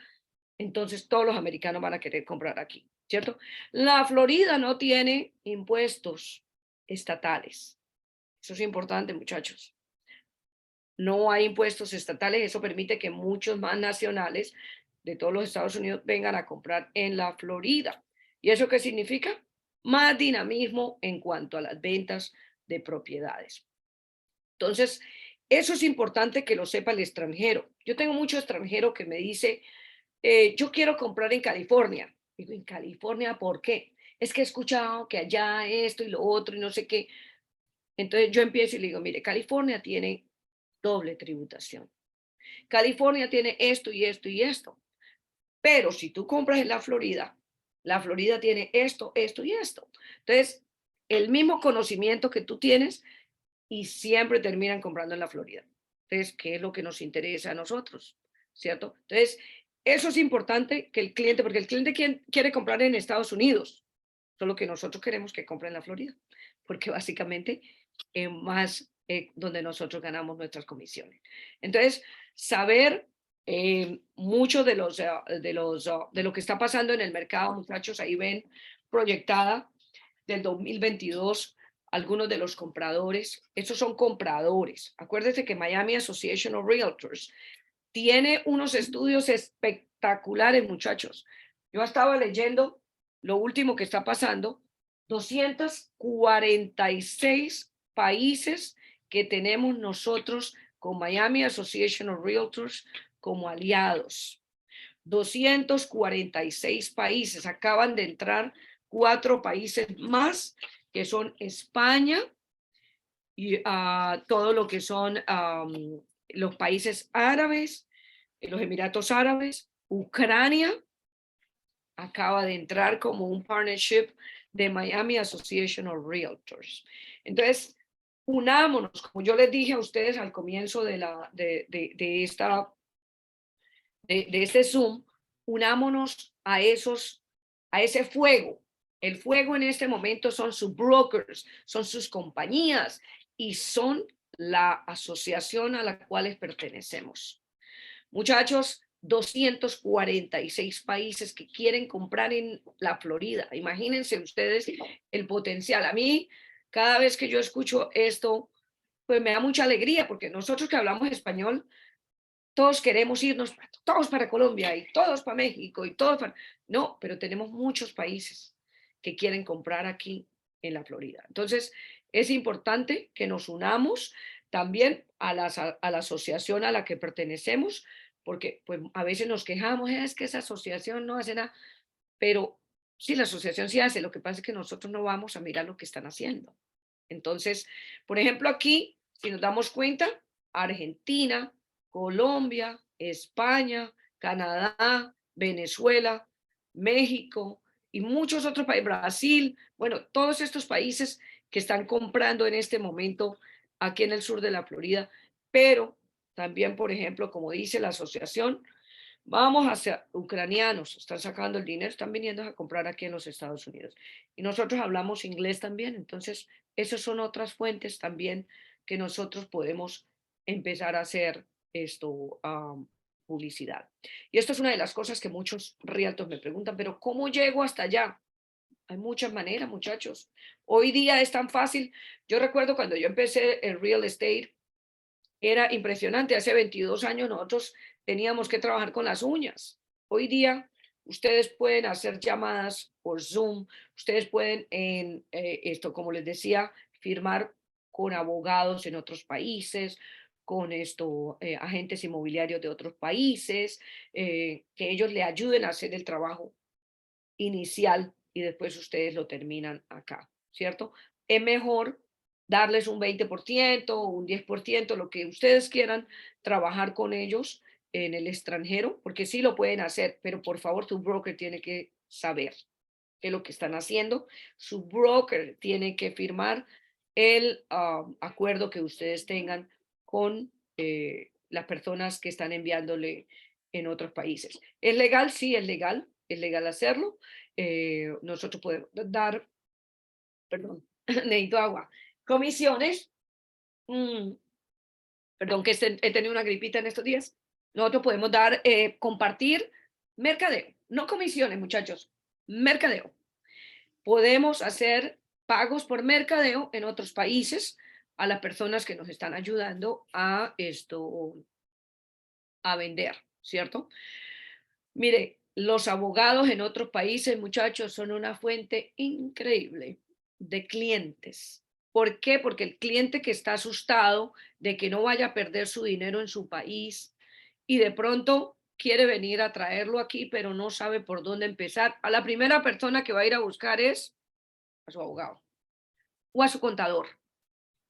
entonces todos los americanos van a querer comprar aquí, ¿cierto? La Florida no tiene impuestos estatales. Eso es importante, muchachos. No hay impuestos estatales, eso permite que muchos más nacionales de todos los Estados Unidos vengan a comprar en la Florida. ¿Y eso qué significa? Más dinamismo en cuanto a las ventas de propiedades. Entonces, eso es importante que lo sepa el extranjero. Yo tengo mucho extranjero que me dice, yo quiero comprar en California. Digo, ¿en California por qué? Es que he escuchado que allá esto y lo otro y no sé qué. Entonces yo empiezo y le digo, mire, California tiene doble tributación. California tiene esto y esto y esto. Pero si tú compras en la Florida tiene esto, esto y esto. Entonces, el mismo conocimiento que tú tienes y siempre terminan comprando en la Florida. Entonces, ¿qué es lo que nos interesa a nosotros? ¿Cierto? Entonces, eso es importante que el cliente, porque el cliente quiere comprar en Estados Unidos, solo que nosotros queremos que compre en la Florida, porque básicamente es más donde nosotros ganamos nuestras comisiones. Entonces, saber mucho de de lo que está pasando en el mercado, muchachos, ahí ven proyectada del 2022 algunos de los compradores. Estos son compradores. Acuérdense que Miami Association of Realtors tiene unos estudios espectaculares, muchachos. Yo estaba leyendo lo último que está pasando, 246 países que tenemos nosotros con Miami Association of Realtors como aliados. 246 países, acaban de entrar 4 países más, que son España y todo lo que son los países árabes, los Emiratos Árabes, Ucrania, acaba de entrar como un partnership de Miami Association of Realtors. Entonces, unámonos, como yo les dije a ustedes al comienzo de este Zoom, unámonos a ese fuego. El fuego en este momento son sus brokers, son sus compañías y son la asociación a la cual pertenecemos. Muchachos, 246 países que quieren comprar en la Florida. Imagínense ustedes el potencial. A mí, cada vez que yo escucho esto, pues me da mucha alegría porque nosotros que hablamos español, todos queremos irnos, todos para Colombia y todos para México y todos para... No, pero tenemos muchos países que quieren comprar aquí en la Florida. Entonces, es importante que nos unamos también a la asociación a la que pertenecemos, porque pues a veces nos quejamos, es que esa asociación no hace nada, pero sí, la asociación sí hace, lo que pasa es que nosotros no vamos a mirar lo que están haciendo. Entonces, por ejemplo, aquí, si nos damos cuenta, Argentina, Colombia, España, Canadá, Venezuela, México y muchos otros países, Brasil, bueno, todos estos países que están comprando en este momento aquí en el sur de la Florida, pero también, por ejemplo, como dice la asociación, vamos hacia ucranianos, están sacando el dinero, están viniendo a comprar aquí en los Estados Unidos. Y nosotros hablamos inglés también, entonces esas son otras fuentes también que nosotros podemos empezar a hacer publicidad. Y esto es una de las cosas que muchos realtors me preguntan, pero ¿cómo llego hasta allá? Hay muchas maneras, muchachos. Hoy día es tan fácil. Yo recuerdo cuando yo empecé en real estate, era impresionante. Hace 22 años nosotros teníamos que trabajar con las uñas. Hoy día ustedes pueden hacer llamadas por Zoom, ustedes pueden, como les decía, firmar con abogados en otros países, con agentes inmobiliarios de otros países, que ellos le ayuden a hacer el trabajo inicial y después ustedes lo terminan acá, ¿cierto? Es mejor darles un 20%, un 10%, lo que ustedes quieran, trabajar con ellos en el extranjero, porque sí lo pueden hacer, pero por favor tu broker tiene que saber qué es lo que están haciendo. Su broker tiene que firmar el acuerdo que ustedes tengan con las personas que están enviándole en otros países. ¿Es legal? Sí, es legal hacerlo. Nosotros podemos dar, perdón, necesito agua, comisiones, perdón que he tenido una gripita en estos días. Nosotros podemos dar, compartir mercadeo, no comisiones, muchachos, mercadeo. Podemos hacer pagos por mercadeo en otros países a las personas que nos están ayudando a a vender, ¿cierto? Mire, los abogados en otros países, muchachos, son una fuente increíble de clientes. ¿Por qué? Porque el cliente que está asustado de que no vaya a perder su dinero en su país y de pronto quiere venir a traerlo aquí, pero no sabe por dónde empezar, a la primera persona que va a ir a buscar es a su abogado o a su contador.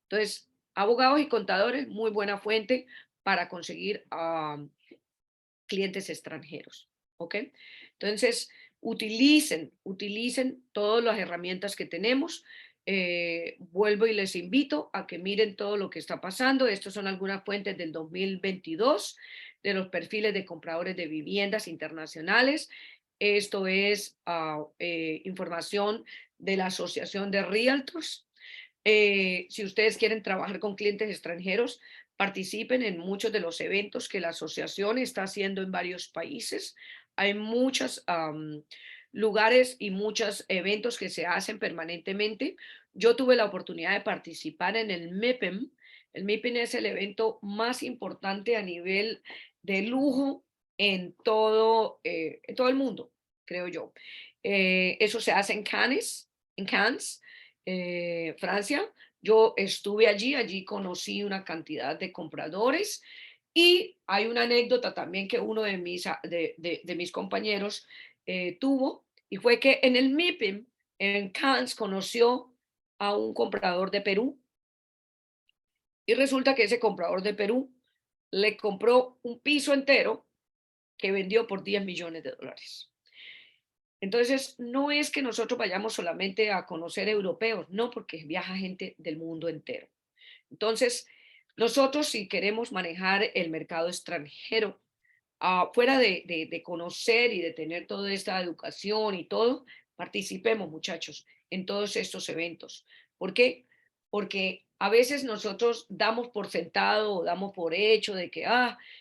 Entonces, abogados y contadores, muy buena fuente para conseguir clientes extranjeros. ¿Ok? Entonces, utilicen todas las herramientas que tenemos. Vuelvo y les invito a que miren todo lo que está pasando. Estas son algunas fuentes del 2022 de los perfiles de compradores de viviendas internacionales. Esto es información de la Asociación de Realtors. Si ustedes quieren trabajar con clientes extranjeros, participen en muchos de los eventos que la asociación está haciendo en varios países. Hay muchos lugares y muchos eventos que se hacen permanentemente. Yo tuve la oportunidad de participar en el MIPIM. El MIPIM es el evento más importante a nivel de lujo en todo el mundo, creo yo. Eso se hace en Cannes, Francia. Yo estuve allí conocí una cantidad de compradores y hay una anécdota también que uno de mis compañeros tuvo, y fue que en el MIPIM en Cannes conoció a un comprador de Perú y resulta que ese comprador de Perú le compró un piso entero que vendió por $10 millones. Entonces, no es que nosotros vayamos solamente a conocer europeos, no, porque viaja gente del mundo entero. Entonces, nosotros si queremos manejar el mercado extranjero, fuera de conocer y de tener toda esta educación y todo, participemos, muchachos, en todos estos eventos. ¿Por qué? Porque a veces nosotros damos por sentado o damos por hecho de que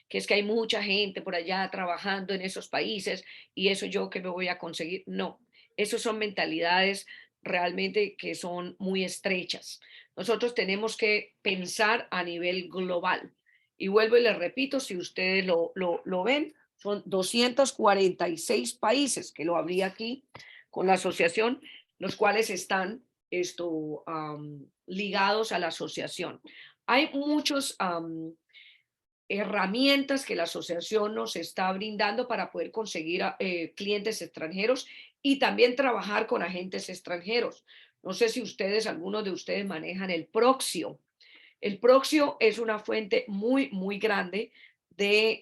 es que hay mucha gente por allá trabajando en esos países y eso yo que me voy a conseguir. No, esos son mentalidades realmente que son muy estrechas. Nosotros tenemos que pensar a nivel global. Y vuelvo y les repito, si ustedes lo ven, son 246 países que lo abrí aquí con la asociación, los cuales están ligados a la asociación. Hay muchas herramientas que la asociación nos está brindando para poder conseguir clientes extranjeros y también trabajar con agentes extranjeros. No sé si algunos de ustedes manejan el Proxio. El Proxio es una fuente muy, muy grande de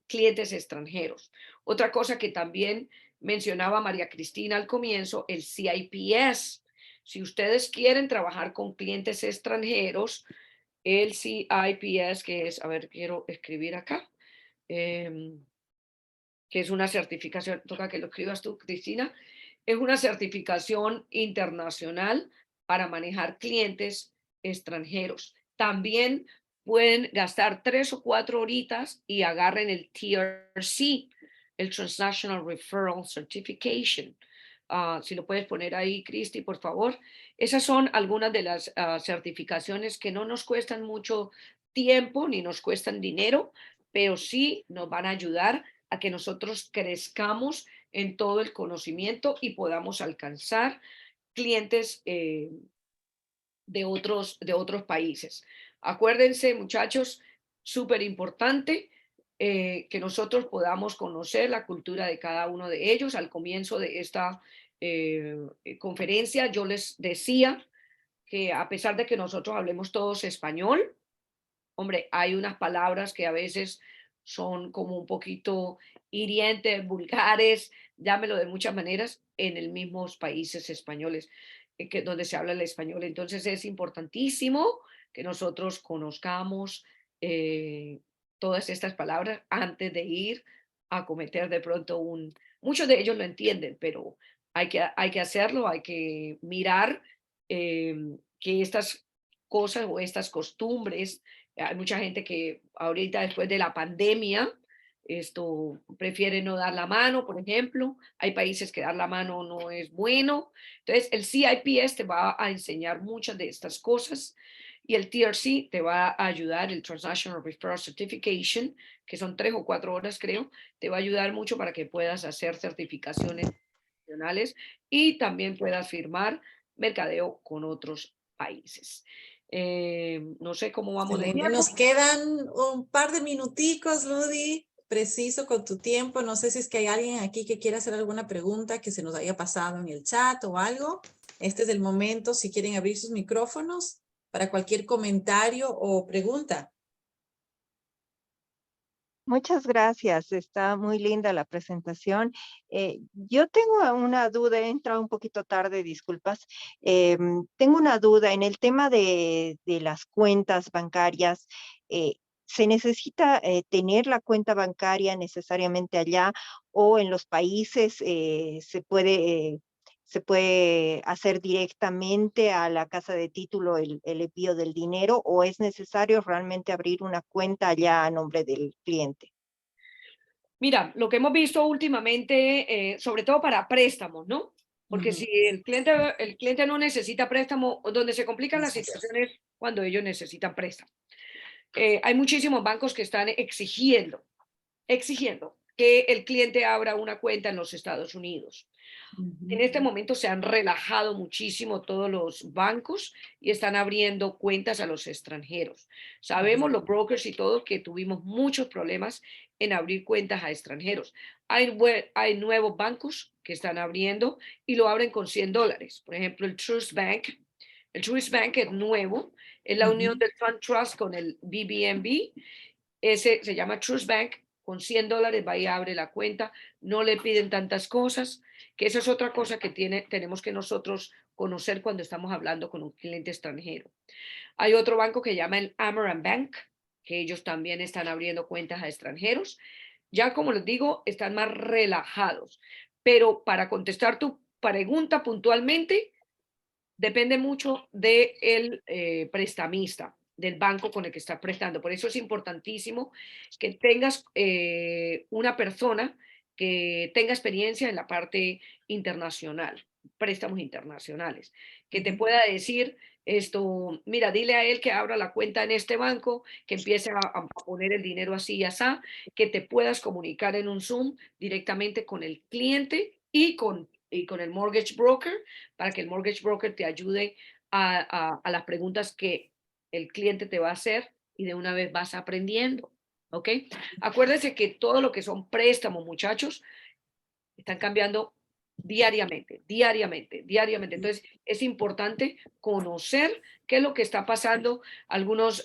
clientes extranjeros. Otra cosa que también mencionaba María Cristina al comienzo, el CIPS. Si ustedes quieren trabajar con clientes extranjeros, el CIPS, que es, a ver, quiero escribir acá, que es una certificación, toca que lo escribas tú, Cristina, es una certificación internacional para manejar clientes extranjeros. También pueden gastar 3 o 4 horitas y agarren el TRC, el Transnational Referral Certification. Si lo puedes poner ahí, Cristi, por favor. Esas son algunas de las certificaciones que no nos cuestan mucho tiempo ni nos cuestan dinero, pero sí nos van a ayudar a que nosotros crezcamos en todo el conocimiento y podamos alcanzar clientes de otros países. Acuérdense, muchachos, súper importante que nosotros podamos conocer la cultura de cada uno de ellos. Al comienzo de esta conferencia yo les decía que a pesar de que nosotros hablemos todos español, hombre, hay unas palabras que a veces son como un poquito hirientes, vulgares, llámelo de muchas maneras, en el mismos países españoles, donde se habla el español. Entonces es importantísimo que nosotros conozcamos todas estas palabras antes de ir a cometer de pronto muchos de ellos lo entienden, pero hay que hacerlo, hay que mirar que estas cosas o estas costumbres, hay mucha gente que ahorita después de la pandemia, prefiere no dar la mano, por ejemplo. Hay países que dar la mano no es bueno. Entonces, el CIPS te va a enseñar muchas de estas cosas y el TRC te va a ayudar, el Transnational Referral Certification, que son 3 o 4 horas, creo, te va a ayudar mucho para que puedas hacer certificaciones nacionales y también puedas firmar mercadeo con otros países. No sé cómo vamos de Excelente. tiempo. Nos quedan un par de minuticos, Ludy. preciso con tu tiempo. No sé si es que hay alguien aquí que quiera hacer alguna pregunta que se nos haya pasado en el chat o algo. Este es el momento, si quieren abrir sus micrófonos para cualquier comentario o pregunta. Muchas gracias, está muy linda la presentación. Yo tengo una duda, he entrado un poquito tarde, disculpas. Tengo una duda en el tema de las cuentas bancarias. ¿Se necesita tener la cuenta bancaria necesariamente allá o en los países se puede hacer directamente a la casa de título el envío del dinero o es necesario realmente abrir una cuenta allá a nombre del cliente? Mira, lo que hemos visto últimamente, sobre todo para préstamos, ¿no? Porque si el cliente no necesita préstamo, donde se complican las situaciones cuando ellos necesitan préstamo. Hay muchísimos bancos que están exigiendo que el cliente abra una cuenta en los Estados Unidos. En este momento se han relajado muchísimo todos los bancos y están abriendo cuentas a los extranjeros. Sabemos los brokers y todo que tuvimos muchos problemas en abrir cuentas a extranjeros. Hay nuevos bancos que están abriendo y lo abren con $100. Por ejemplo, el Trust Bank. El Trust Bank es nuevo, es la unión del Fund Trust con el BBNB. Ese se llama Trust Bank. Con $100 va y abre la cuenta, no le piden tantas cosas, que esa es otra cosa que tenemos que nosotros conocer cuando estamos hablando con un cliente extranjero. Hay otro banco que llama el Amerant Bank, que ellos también están abriendo cuentas a extranjeros. Ya como les digo, están más relajados. Pero para contestar tu pregunta puntualmente, depende mucho del prestamista, del banco con el que estás prestando. Por eso es importantísimo que tengas una persona que tenga experiencia en la parte internacional, préstamos internacionales, que te pueda decir esto, mira, dile a él que abra la cuenta en este banco, que empiece a poner el dinero así y así, que te puedas comunicar en un Zoom directamente con el cliente y con el mortgage broker para que el mortgage broker te ayude a las preguntas que el cliente te va a hacer y de una vez vas aprendiendo. ¿Ok? Acuérdense que todo lo que son préstamos, muchachos, están cambiando diariamente. Entonces, es importante conocer qué es lo que está pasando. Algunos,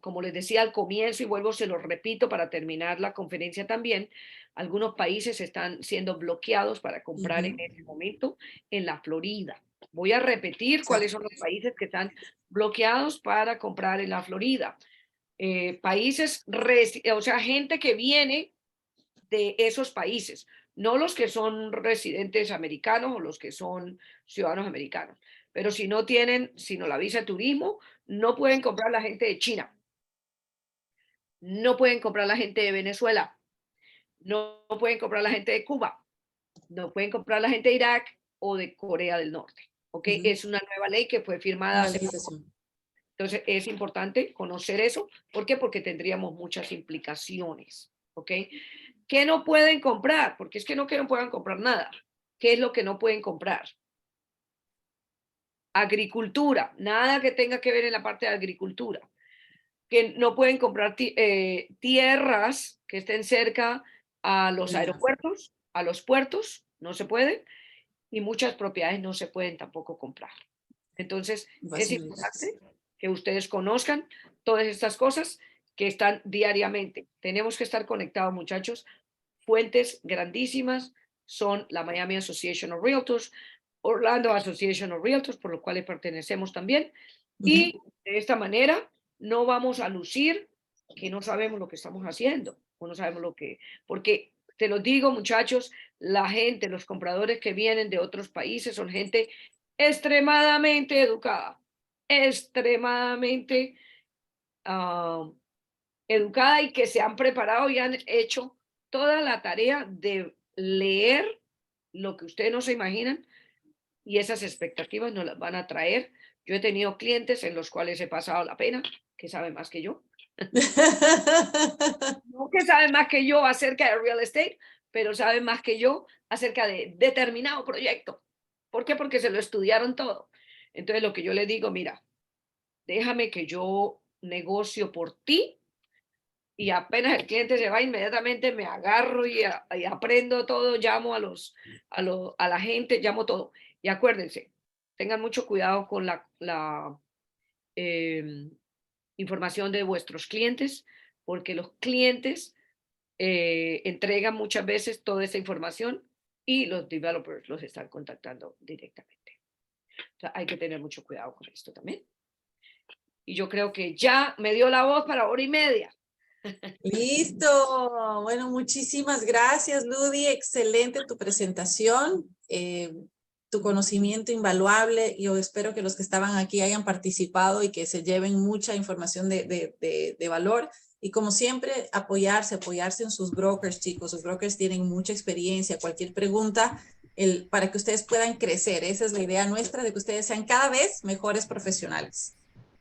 como les decía al comienzo, y vuelvo, se los repito para terminar la conferencia también, algunos países están siendo bloqueados para comprar en este momento en la Florida. Voy a repetir cuáles son los países que están bloqueados para comprar en la Florida. Países, o sea, gente que viene de esos países, no los que son residentes americanos o los que son ciudadanos americanos. Pero si no tienen, sino la visa de turismo, no pueden comprar la gente de China, no pueden comprar la gente de Venezuela, no pueden comprar la gente de Cuba, no pueden comprar la gente de Irak o de Corea del Norte. ¿Ok? Es una nueva ley que fue firmada hace poco. Entonces es importante conocer eso. ¿Por qué? Porque tendríamos muchas implicaciones. ¿Ok? ¿Qué no pueden comprar? Porque es que no puedan comprar nada. ¿Qué es lo que no pueden comprar? Agricultura, nada que tenga que ver en la parte de agricultura. Que no pueden comprar tierras que estén cerca a los aeropuertos, a los puertos, no se pueden, y muchas propiedades no se pueden tampoco comprar. Entonces, es importante que ustedes conozcan todas estas cosas que están diariamente. Tenemos que estar conectados, muchachos. Fuentes grandísimas son la Miami Association of Realtors, Orlando Association of Realtors, por los cuales pertenecemos también. Y de esta manera no vamos a lucir que no sabemos lo que estamos haciendo, o no sabemos lo que, porque te lo digo, muchachos, la gente, los compradores que vienen de otros países son gente extremadamente educada, extremadamente educada y que se han preparado y han hecho toda la tarea de leer lo que ustedes no se imaginan y esas expectativas nos las van a traer. Yo he tenido clientes en los cuales he pasado la pena, que saben más que yo. No que saben más que yo acerca de real estate, pero saben más que yo acerca de determinado proyecto. ¿Por qué? Porque se lo estudiaron todo. Entonces lo que yo le digo, mira, déjame que yo negocio por ti y apenas el cliente se va, inmediatamente me agarro y aprendo todo, llamo a la gente, llamo todo. Y acuérdense, tengan mucho cuidado con la información de vuestros clientes, porque los clientes entregan muchas veces toda esa información y los developers los están contactando directamente. O sea, hay que tener mucho cuidado con esto también. Y yo creo que ya me dio la voz para 1 hora y media. Listo. Bueno, muchísimas gracias, Ludy. Excelente tu presentación, tu conocimiento invaluable. Yo espero que los que estaban aquí hayan participado y que se lleven mucha información de valor. Y como siempre, apoyarse en sus brokers, chicos. Sus brokers tienen mucha experiencia. Cualquier pregunta, para que ustedes puedan crecer. Esa es la idea nuestra, de que ustedes sean cada vez mejores profesionales.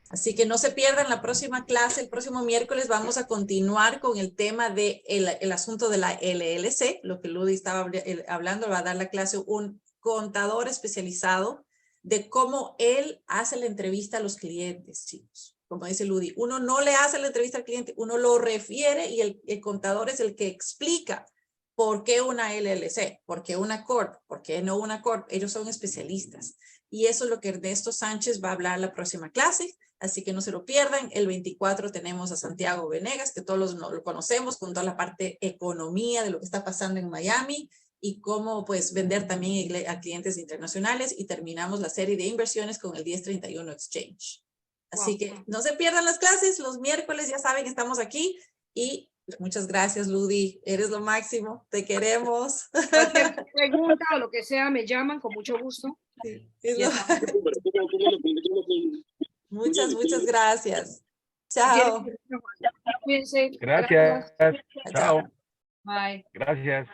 Así que no se pierdan la próxima clase. El próximo miércoles vamos a continuar con el tema de el asunto de la LLC, lo que Ludy estaba hablando. Va a dar la clase un contador especializado de cómo él hace la entrevista a los clientes, chicos. Como dice Ludy, uno no le hace la entrevista al cliente, uno lo refiere y el contador es el que explica por qué una LLC, por qué una Corp, por qué no una Corp. Ellos son especialistas. Y eso es lo que Ernesto Sánchez va a hablar la próxima clase. Así que no se lo pierdan. El 24 tenemos a Santiago Venegas, que todos lo conocemos, con toda la parte economía de lo que está pasando en Miami y cómo pues vender también a clientes internacionales. Y terminamos la serie de inversiones con el 1031 Exchange. Así que no se pierdan las clases. Los miércoles, ya saben, estamos aquí. Y muchas gracias, Ludy. Eres lo máximo. Te queremos. Cualquier pregunta o lo que sea, me llaman con mucho gusto. Sí, muchas gracias. Chao. Cuídense. Gracias. Chao. Bye. Gracias.